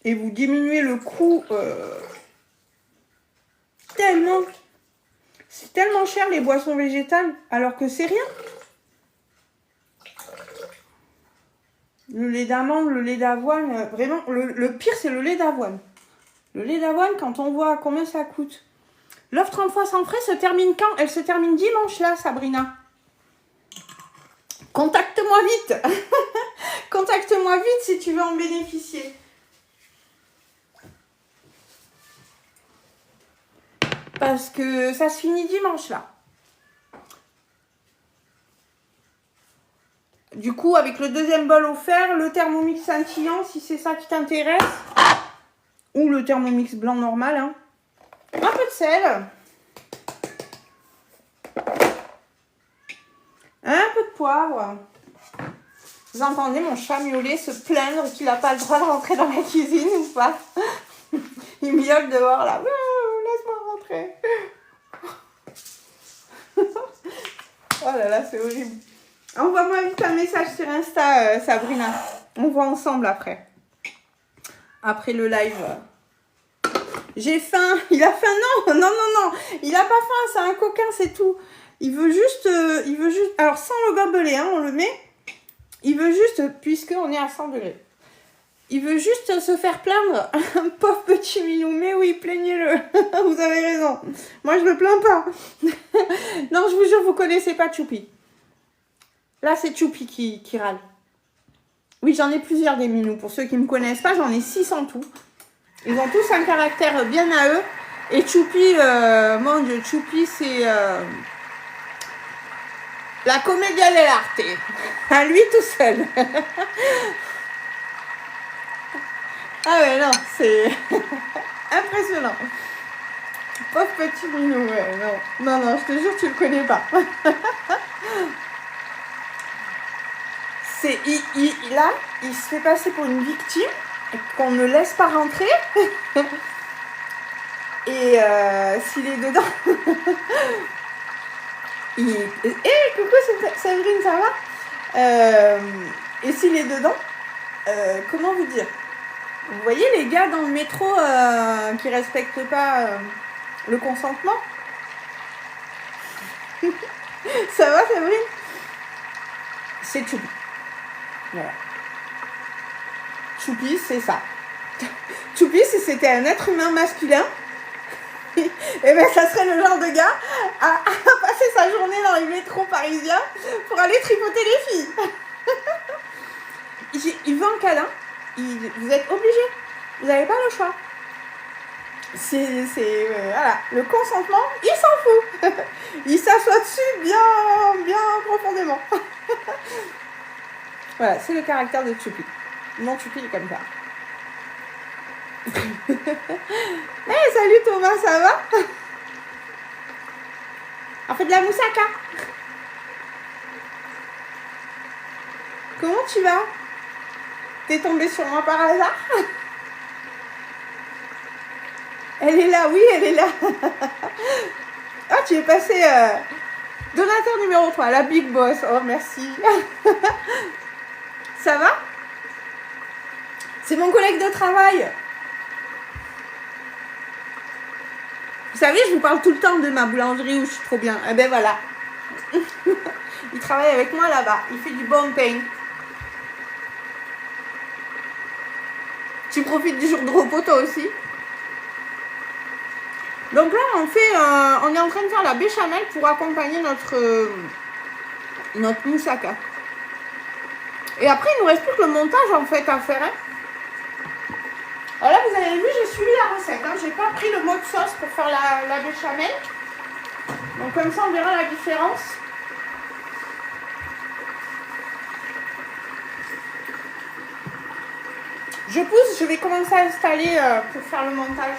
Et vous diminuez le coût tellement. C'est tellement cher les boissons végétales, alors que c'est rien. Le lait d'amande, le lait d'avoine, vraiment, le pire, c'est le lait d'avoine. Le lait d'avoine, quand on voit combien ça coûte. L'offre 30 fois sans frais se termine quand? Elle se termine dimanche là, Sabrina. Contacte-moi vite. Contacte-moi vite si tu veux en bénéficier. Parce que ça se finit dimanche là. Du coup, avec le deuxième bol offert, le Thermomix scintillant, si c'est ça qui t'intéresse, ou le Thermomix blanc normal, hein. Un peu de sel, un peu de poivre. Vous entendez mon chat miauler se plaindre qu'il n'a pas le droit de rentrer dans la cuisine ou pas? Il miaule dehors là. Laisse-moi rentrer. Oh là là, c'est horrible. Envoie-moi vite un message sur Insta, Sabrina. On voit ensemble après. Après le live. J'ai faim. Il a faim? Non, non, non, non. Il a pas faim, c'est un coquin, c'est tout. Il veut juste... Alors, sans le gobelet, hein, on le met. Il veut juste, puisqu'on est à 100 degrés. Il veut juste se faire plaindre. Un pauvre petit minou. Mais oui, plaignez-le. Vous avez raison. Moi, je ne le plains pas. Non, je vous jure, vous ne connaissez pas Choupi. Là, c'est Choupi qui râle. Oui, j'en ai plusieurs des minous. Pour ceux qui ne me connaissent pas, j'en ai 6 en tout. Ils ont tous un caractère bien à eux. Et Choupi, mon Dieu, Choupi, c'est la commedia dell'arte. À lui tout seul. Ah ouais, non, c'est impressionnant. Pauvre petit minou, ouais, non. Non, non, je te jure, tu le connais pas. Là, il se fait passer pour une victime qu'on ne laisse pas rentrer. Et s'il est dedans... coucou Séverine, ça va? Et s'il est dedans, comment vous dire? Vous voyez les gars dans le métro qui respectent pas le consentement? Ça va Séverine? C'est Choupi. Voilà. Choupi, c'est ça. Choupi, si c'était un être humain masculin, et ben ça serait le genre de gars à passer sa journée dans les métros parisiens pour aller tripoter les filles. Il veut un câlin, vous êtes obligés, vous n'avez pas le choix. Voilà, le consentement, il s'en fout. Il s'assoit dessus bien profondément. Voilà, c'est le caractère de Choupi. Mon Choupi est comme ça. Hey, salut Thomas, ça va? On fait de la moussaka. Comment tu vas? T'es tombée sur moi par hasard? Elle est là, oui, elle est là. Ah, tu es passé donateur numéro 3, la Big Boss. Oh, merci. Ça va? C'est mon collègue de travail. Vous savez, je vous parle tout le temps de ma boulangerie où je suis trop bien. Eh ben voilà. Il travaille avec moi là-bas. Il fait du bon pain. Tu profites du jour de repos toi aussi? Donc là, on est en train de faire la béchamel pour accompagner notre moussaka. Et après, il nous reste plus que le montage en fait à faire. Hein. Alors là, vous avez vu, j'ai suivi la recette. Hein. J'ai pas pris le mode sauce pour faire la béchamel. Donc comme ça, on verra la différence. Je pousse, je vais commencer à installer pour faire le montage.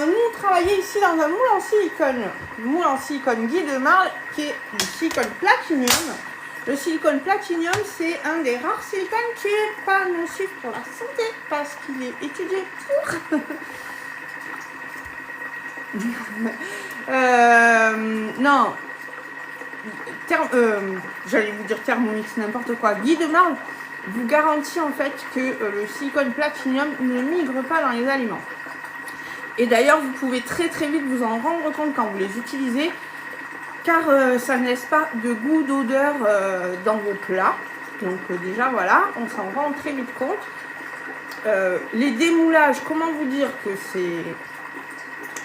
Nous travailler ici dans un moule en silicone. Le moule en silicone Guy de Marle qui est du silicone platinium. Le silicone platinium, c'est un des rares silicones qui n'est pas nocif pour la santé parce qu'il est étudié pour. Non. J'allais vous dire Thermomix, n'importe quoi. Guy de Marle vous garantit en fait que le silicone platinium ne migre pas dans les aliments. Et d'ailleurs, vous pouvez très très vite vous en rendre compte quand vous les utilisez, car ça ne laisse pas de goût, d'odeur dans vos plats. Donc déjà, voilà, on s'en rend très vite compte. Les démoulages, comment vous dire que c'est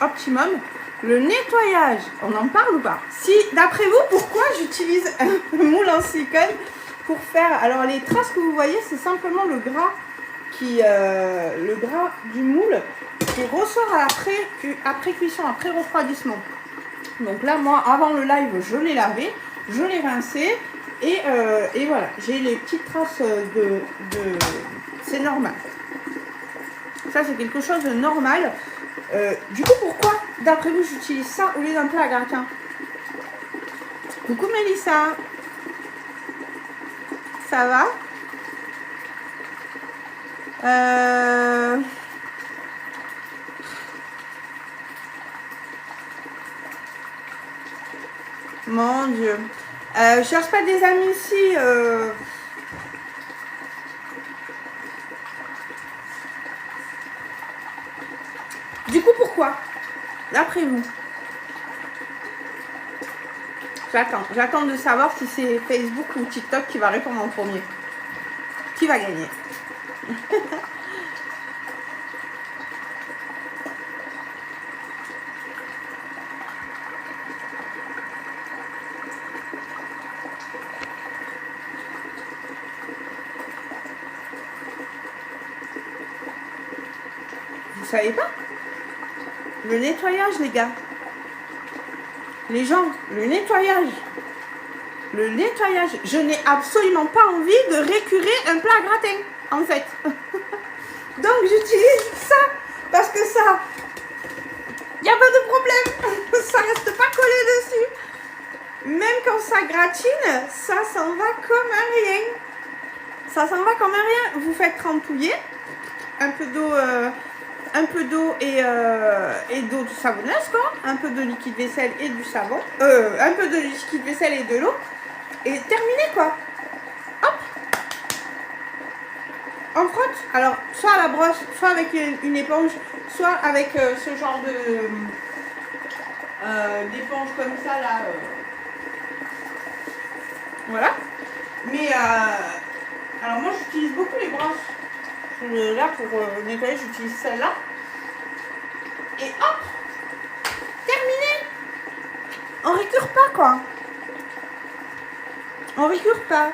optimum. Le nettoyage, on en parle ou pas? Si, d'après vous, pourquoi j'utilise un moule en silicone pour faire... Alors, les traces que vous voyez, c'est simplement le gras le gras du moule qui ressort après cuisson, après refroidissement. Donc là, moi, avant le live, je l'ai lavé, je l'ai rincé et voilà, j'ai les petites traces c'est normal. Ça, c'est quelque chose de normal. Du coup, pourquoi, d'après vous, j'utilise ça au lieu d'un plat à gratin? Coucou Mélissa. Ça va? Mon Dieu. Je cherche pas des amis ici. Du coup, pourquoi? D'après vous? J'attends de savoir si c'est Facebook ou TikTok qui va répondre en premier. Qui va gagner? Vous savez pas? Le nettoyage, les gars. Les gens, le nettoyage. Le nettoyage. Je n'ai absolument pas envie de récurer un plat à gratin, en fait. Donc, j'utilise ça. Parce que ça, il n'y a pas de problème. Ça reste pas collé dessus. Même quand ça gratine, ça s'en va comme un rien. Ça s'en va comme un rien. Vous faites trempouiller. Un peu d'eau et d'eau savonneuse, quoi. Un peu de liquide vaisselle et du savon. Un peu de liquide vaisselle et de l'eau. Et terminé, quoi. Hop. On frotte. Alors, soit à la brosse, soit avec une éponge, soit avec ce genre d'éponge comme ça, là. Voilà. Mais, alors moi, j'utilise beaucoup les brosses. Là, pour nettoyer, j'utilise celle-là. Et hop, terminé. On récure pas, quoi. On récure pas.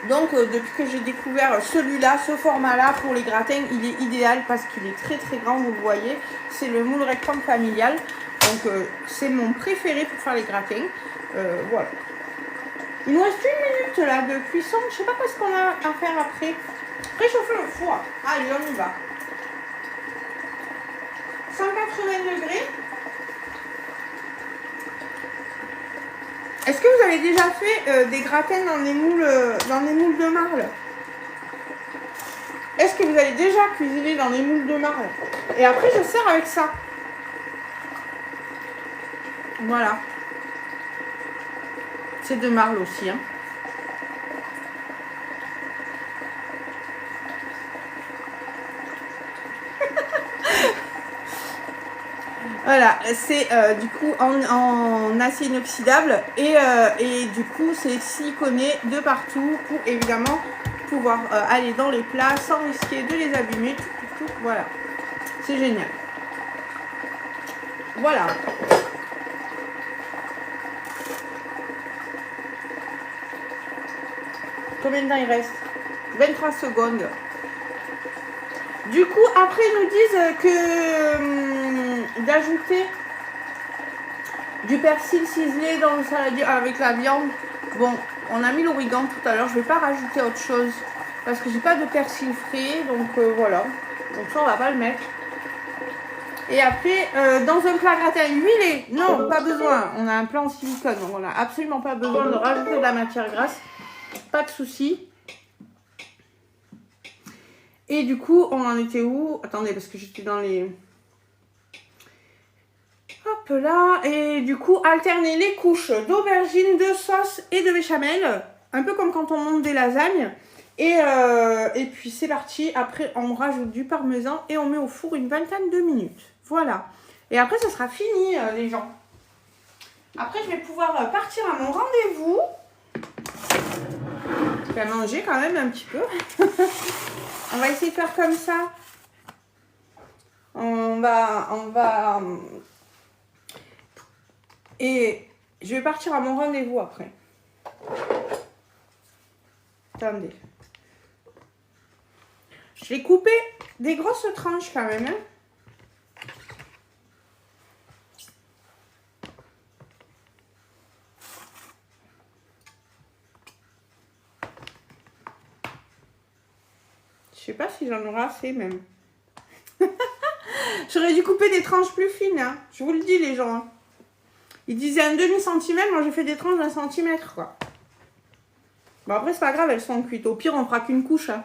Donc, depuis que j'ai découvert celui-là, ce format-là, pour les gratins, il est idéal parce qu'il est très très grand, vous le voyez. C'est le moule rectangle familial. Donc, c'est mon préféré pour faire les gratins. Voilà. Il nous reste 1 minute là de cuisson. Je sais pas quoi ce qu'on a à faire après. Réchauffer le four. Allez, on y va. 180 degrés. Est-ce que vous avez déjà fait des gratins dans les moules de marle? Est-ce que vous avez déjà cuisiné dans les moules de marle? Et après, je sers avec ça. Voilà. C'est de marle aussi, hein. Voilà, c'est du coup en acier inoxydable et du coup c'est siliconé de partout pour évidemment pouvoir aller dans les plats sans risquer de les abîmer. Tout, voilà, c'est génial. Voilà. Combien de temps il reste? 23 secondes. Du coup, après, ils nous disent que d'ajouter du persil ciselé dans le saladier avec la viande. Bon, on a mis l'origan tout à l'heure. Je ne vais pas rajouter autre chose parce que j'ai pas de persil frais. Donc voilà. Donc ça, on va pas le mettre. Et après, dans un plat gratin huilé, non, pas besoin. On a un plat en silicone, donc on n'a absolument pas besoin de rajouter de la matière grasse. Pas de souci. Et du coup, on en était où? Attendez, parce que j'étais dans les... Hop là. Et du coup, alterner les couches d'aubergine, de sauce et de béchamel. Un peu comme quand on monte des lasagnes. Et puis c'est parti. Après, on rajoute du parmesan et on met au four une vingtaine de minutes. Voilà. Et après, ça sera fini, les gens. Après, je vais pouvoir partir à mon rendez-vous. Je vais manger quand même un petit peu. On va essayer de faire comme ça. On va... Et je vais partir à mon rendez-vous après. Attendez. Je l'ai coupé des grosses tranches quand même. Hein. Je sais pas si j'en aurai assez même. J'aurais dû couper des tranches plus fines. Hein. Je vous le dis les gens. Hein. Ils disaient un demi-centimètre, moi j'ai fait des tranches d'un centimètre quoi. Bon après c'est pas grave, elles sont cuites. Au pire on fera qu'une couche. Hein.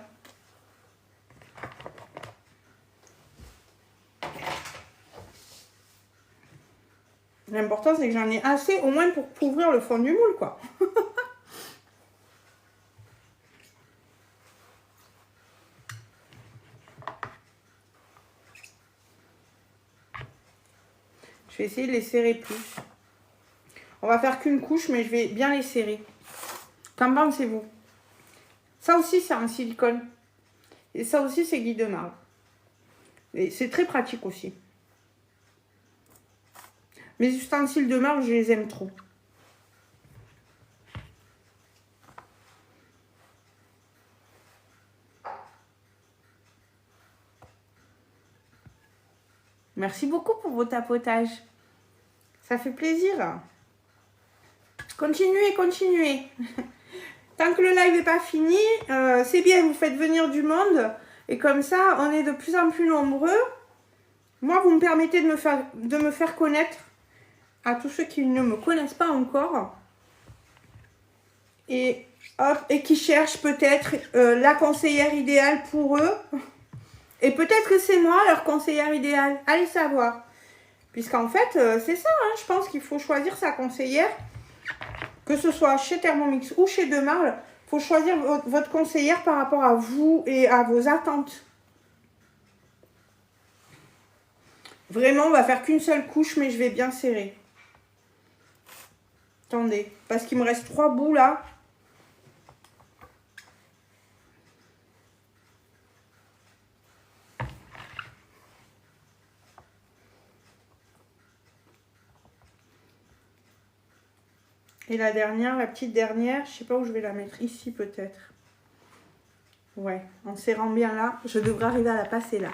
L'important c'est que j'en ai assez au moins pour couvrir le fond du moule quoi. Je vais essayer de les serrer plus. On va faire qu'une couche, mais je vais bien les serrer. Qu'en pensez-vous? Ça aussi, c'est en silicone. Et ça aussi, c'est Guy de marbre. Et c'est très pratique aussi. Mes ustensiles de marbre, je les aime trop. Merci beaucoup pour vos tapotages. Ça fait plaisir. Continuez, continuez. Tant que le live n'est pas fini, c'est bien, vous faites venir du monde. Et comme ça, on est de plus en plus nombreux. Moi, vous me permettez de me faire connaître à tous ceux qui ne me connaissent pas encore. Et, hop, et qui cherchent peut-être la conseillère idéale pour eux. Et peut-être que c'est moi leur conseillère idéale. Allez savoir. Puisqu'en fait, c'est ça. Hein, je pense qu'il faut choisir sa conseillère. Que ce soit chez Thermomix ou chez De Marle. Il faut choisir votre conseillère par rapport à vous et à vos attentes. Vraiment, on va faire qu'une seule couche, mais je vais bien serrer. Attendez, parce qu'il me reste 3 bouts là. Et la dernière, la petite dernière, je sais pas où je vais la mettre. Ici peut-être. Ouais, en serrant bien là, je devrais arriver à la passer là.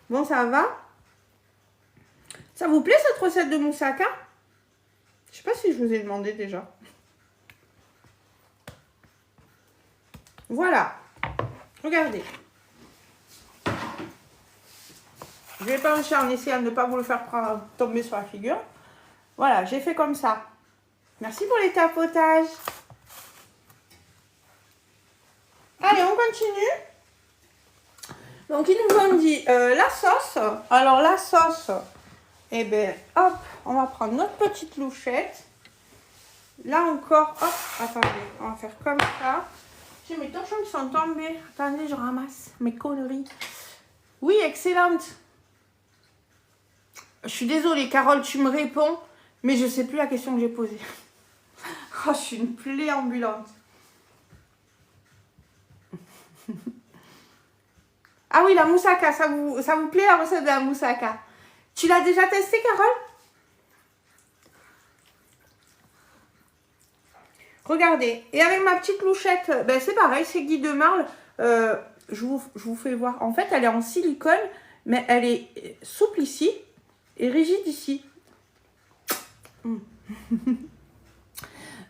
Bon, ça va? Ça vous plaît cette recette de moussaka? Je sais pas si je vous ai demandé déjà. Voilà. Regardez. Je vais pencher en essayant de ne pas vous le faire tomber sur la figure. Voilà, j'ai fait comme ça. Merci pour les tapotages. Allez, on continue. Donc, ils nous ont dit la sauce. Alors, la sauce, eh bien, hop, on va prendre notre petite louchette. Là encore, hop, attendez, on va faire comme ça. J'ai mes torchons qui sont tombés. Attendez, je ramasse mes conneries. Oui, excellente. Je suis désolée, Carole, tu me réponds, mais je ne sais plus la question que j'ai posée. Oh, je suis une plaie ambulante. Ah oui, la moussaka, ça vous plaît la recette de la moussaka? Tu l'as déjà testé, Carole? Regardez, et avec ma petite louchette, ben c'est pareil, c'est Guy de Marle. Je vous fais voir. En fait, elle est en silicone, mais elle est souple ici et rigide ici.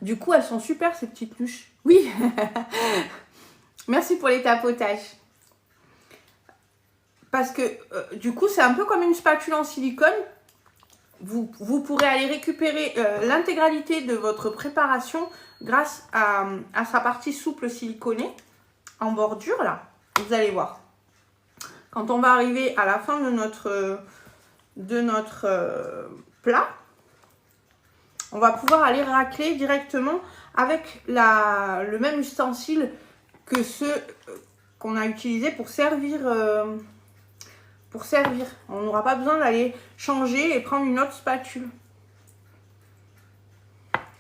Du coup, elles sont super, ces petites louches. Oui. Merci pour les tapotages. Parce que, du coup, c'est un peu comme une spatule en silicone. Vous pourrez aller récupérer l'intégralité de votre préparation grâce à sa partie souple siliconée en bordure, là. Vous allez voir. Quand on va arriver à la fin de notre plat, on va pouvoir aller racler directement avec le même ustensile que ceux qu'on a utilisés pour servir. On n'aura pas besoin d'aller changer et prendre une autre spatule.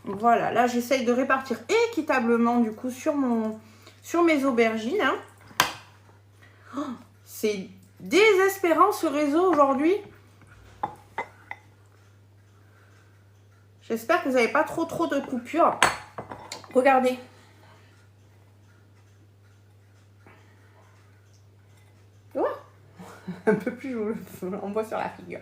Voilà, là j'essaye de répartir équitablement du coup sur mes aubergines. Hein. Oh, c'est désespérant ce réseau aujourd'hui. J'espère que vous n'avez pas trop de coupures. Regardez. un peu plus, je vous l'envoie sur la figure.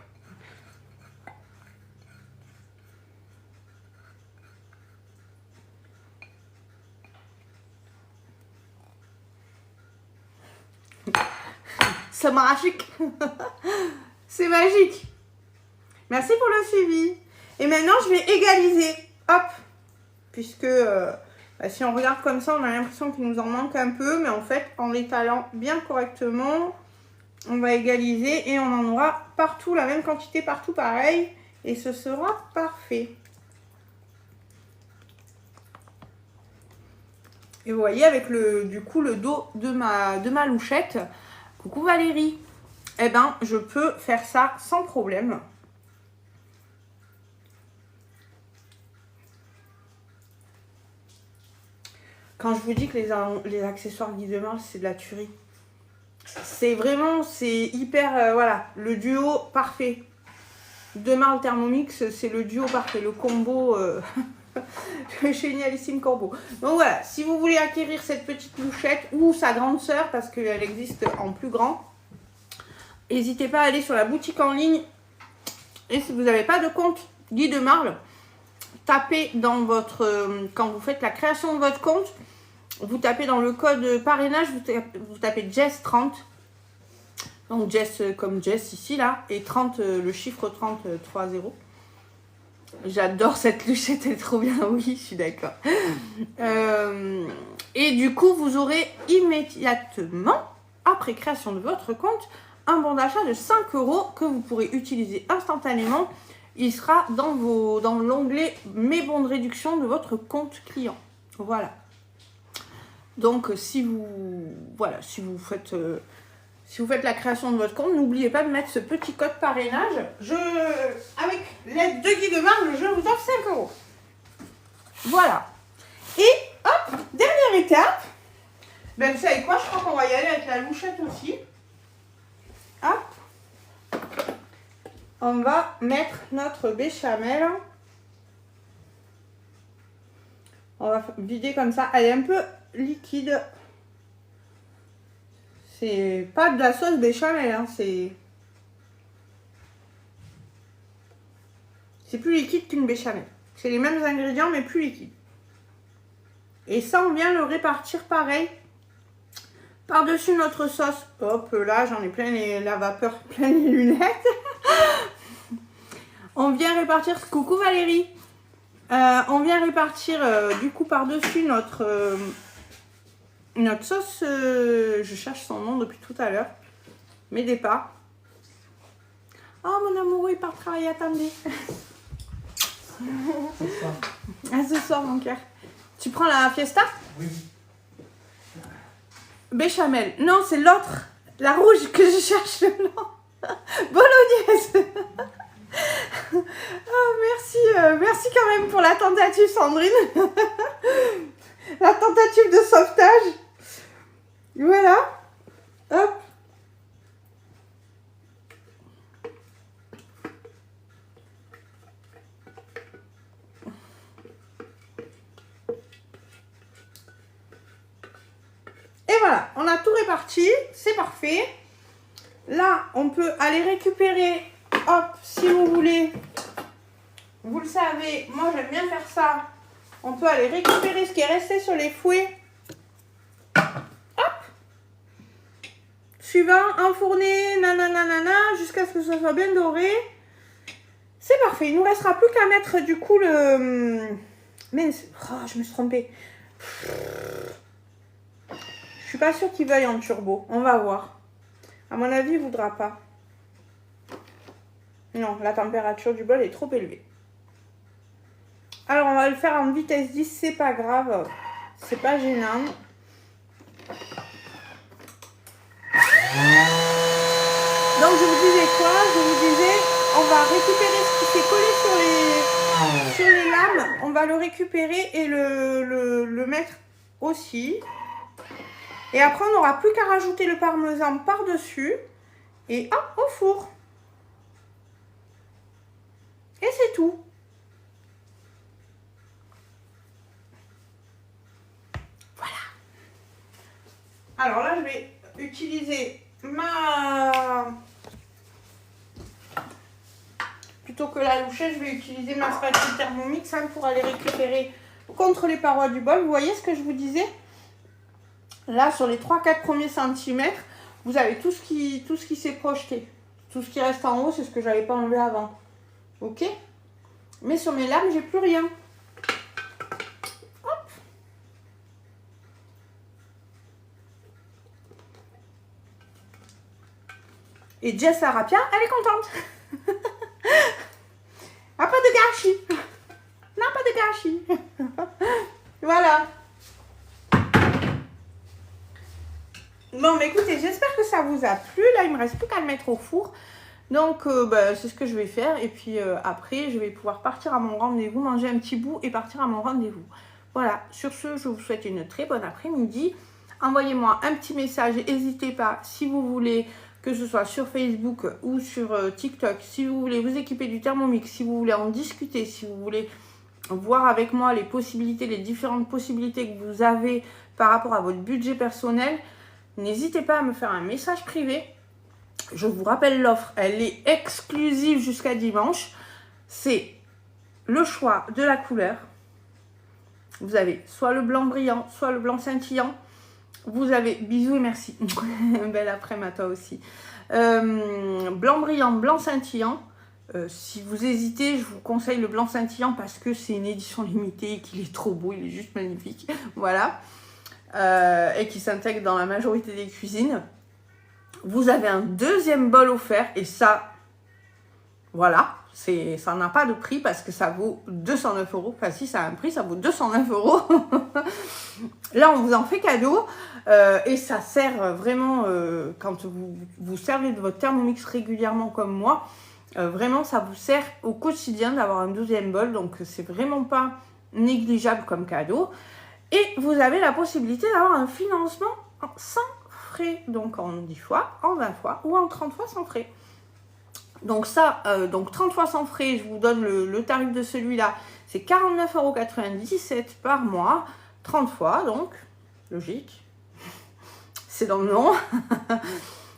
C'est magique. C'est magique. Merci pour le suivi. Et maintenant, je vais égaliser. Hop. Puisque si on regarde comme ça, on a l'impression qu'il nous en manque un peu. Mais en fait, en l'étalant bien correctement, on va égaliser et on en aura partout, la même quantité partout pareil. Et ce sera parfait. Et vous voyez, avec du coup le dos de ma louchette, coucou Valérie, eh ben, je peux faire ça sans problème. Quand je vous dis que les accessoires Guy de Marle, c'est de la tuerie. C'est vraiment, c'est hyper, voilà, le duo parfait. De Marle Thermomix, c'est le duo parfait, le combo génialissime combo. Donc voilà, si vous voulez acquérir cette petite louchette ou sa grande sœur, parce qu'elle existe en plus grand, n'hésitez pas à aller sur la boutique en ligne. Et si vous n'avez pas de compte Guy de Marle, tapez dans votre, quand vous faites la création de votre compte, vous tapez dans le code parrainage, vous tapez Jess30. Donc Jess comme Jess ici là, et 30, le chiffre 30, 3-0. J'adore cette louchette, elle est trop bien, oui, je suis d'accord. Et du coup, vous aurez immédiatement, après création de votre compte, un bon d'achat de 5 € que vous pourrez utiliser instantanément. Il sera dans l'onglet Mes bons de réduction de votre compte client. Voilà. Donc, si vous faites la création de votre compte, n'oubliez pas de mettre ce petit code parrainage. Avec l'aide de Guy de Marle, je vous offre 5 €. Voilà. Et hop, dernière étape. Ben, vous savez quoi, je crois qu'on va y aller avec la louchette aussi. Hop. On va mettre notre béchamel. On va vider comme ça. Elle est un peu liquide. C'est pas de la sauce béchamel, hein, c'est plus liquide qu'une béchamel. C'est les mêmes ingrédients, mais plus liquide. Et ça, on vient le répartir pareil par-dessus notre sauce. Hop, là, j'en ai plein la vapeur, plein les lunettes. On vient répartir, coucou Valérie. On vient répartir du coup par-dessus notre sauce, je cherche son nom depuis tout à l'heure. Mes départs. Oh, mon amoureux, il part travailler, attendez. Ce soir, mon cœur. Tu prends la fiesta? Oui. Béchamel. Non, c'est l'autre. La rouge que je cherche le nom. Bolognaise. Oh, merci quand même pour la tentative, Sandrine. La tentative de sauvetage. Voilà. Hop. Et voilà, on a tout réparti, c'est parfait. Là, on peut aller récupérer, hop, si vous voulez, vous le savez, moi j'aime bien faire ça. On peut aller récupérer ce qui est resté sur les fouets. Hop. Suivant, enfourner, nanana, jusqu'à ce que ça soit bien doré. C'est parfait, il ne nous restera plus qu'à mettre du coup le... Mince, oh, je me suis trompée. Je suis pas sûre qu'il veuille en turbo. On va voir. À mon avis, il ne voudra pas. Non, la température du bol est trop élevée. Alors, on va le faire en vitesse 10. C'est pas grave. C'est pas gênant. Donc, je vous disais quoi? Je vous disais, on va récupérer ce qui s'est collé sur les lames. On va le récupérer et le mettre aussi. Et après, on n'aura plus qu'à rajouter le parmesan par-dessus. Et hop, au four. Et c'est tout. Voilà. Alors là, je vais utiliser ma plutôt que la loucher, je vais utiliser ma spatule Thermomix hein, pour aller récupérer contre les parois du bol. Vous voyez ce que je vous disais? Là, sur les 3-4 premiers centimètres, vous avez tout ce qui s'est projeté. Tout ce qui reste en haut, c'est ce que je n'avais pas enlevé avant. Ok? Mais sur mes lames, j'ai plus rien. Hop. Et Jess Arapia, elle est contente. Ah, pas de gâchis. Non, pas de gâchis. Voilà. Bon, mais écoutez, j'espère que ça vous a plu. Là, il me reste plus qu'à le mettre au four. Donc, c'est ce que je vais faire. Et puis, après, je vais pouvoir partir à mon rendez-vous, manger un petit bout et partir à mon rendez-vous. Voilà. Sur ce, je vous souhaite une très bonne après-midi. Envoyez-moi un petit message. N'hésitez pas, si vous voulez, que ce soit sur Facebook ou sur TikTok, si vous voulez vous équiper du Thermomix, si vous voulez en discuter, si vous voulez voir avec moi les possibilités, les différentes possibilités que vous avez par rapport à votre budget personnel, n'hésitez pas à me faire un message privé. Je vous rappelle l'offre, elle est exclusive jusqu'à dimanche. C'est le choix de la couleur. Vous avez soit le blanc brillant, soit le blanc scintillant. Vous avez, bisous et merci. Belle après-midi à toi aussi. Blanc brillant, blanc scintillant. Si vous hésitez, je vous conseille le blanc scintillant parce que c'est une édition limitée et qu'il est trop beau, il est juste magnifique. Voilà. Et qui s'intègre dans la majorité des cuisines. Vous avez un deuxième bol offert et ça, voilà, ça n'a pas de prix parce que ça vaut 209 €. Enfin si, ça a un prix, ça vaut 209 €. Là, on vous en fait cadeau et ça sert vraiment, quand vous servez de votre Thermomix régulièrement comme moi, vraiment, ça vous sert au quotidien d'avoir un deuxième bol. Donc, c'est vraiment pas négligeable comme cadeau. Et vous avez la possibilité d'avoir un financement sans frais, donc en 10 fois, en 20 fois ou en 30 fois sans frais. Donc ça, donc 30 fois sans frais, je vous donne le tarif de celui-là, c'est 49,97 € par mois, 30 fois, donc, logique, c'est dans le nom.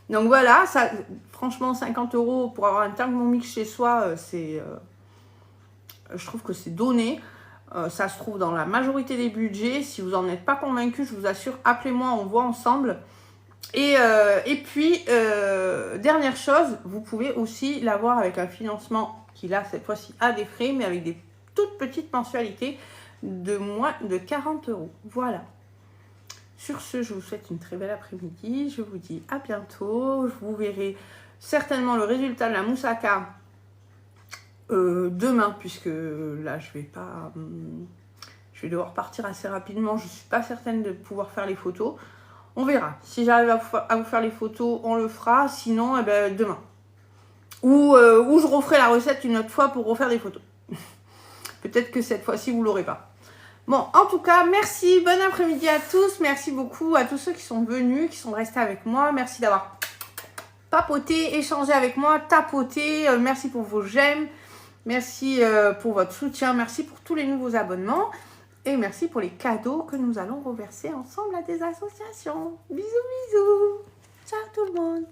Donc voilà, ça, franchement, 50 € pour avoir un Thermomix chez soi, je trouve que c'est donné. Ça se trouve dans la majorité des budgets. Si vous n'en êtes pas convaincu, je vous assure, appelez-moi, on voit ensemble. Et puis, dernière chose, vous pouvez aussi l'avoir avec un financement qui, là, cette fois-ci, a des frais, mais avec des toutes petites mensualités de moins de 40 €. Voilà. Sur ce, je vous souhaite une très belle après-midi. Je vous dis à bientôt. Vous verrez certainement le résultat de la moussaka demain, puisque là je vais devoir partir assez rapidement. Je suis pas certaine de pouvoir faire les photos. On verra. Si j'arrive à vous faire les photos, on le fera. Sinon, eh ben, demain. Ou je referai la recette une autre fois pour refaire des photos. Peut-être que cette fois-ci, vous l'aurez pas. Bon, en tout cas, merci. Bon après-midi à tous. Merci beaucoup à tous ceux qui sont venus, qui sont restés avec moi. Merci d'avoir papoté, échangé avec moi, tapoté. Merci pour vos j'aime. Merci pour votre soutien, merci pour tous les nouveaux abonnements et merci pour les cadeaux que nous allons reverser ensemble à des associations. Bisous, bisous. Ciao tout le monde.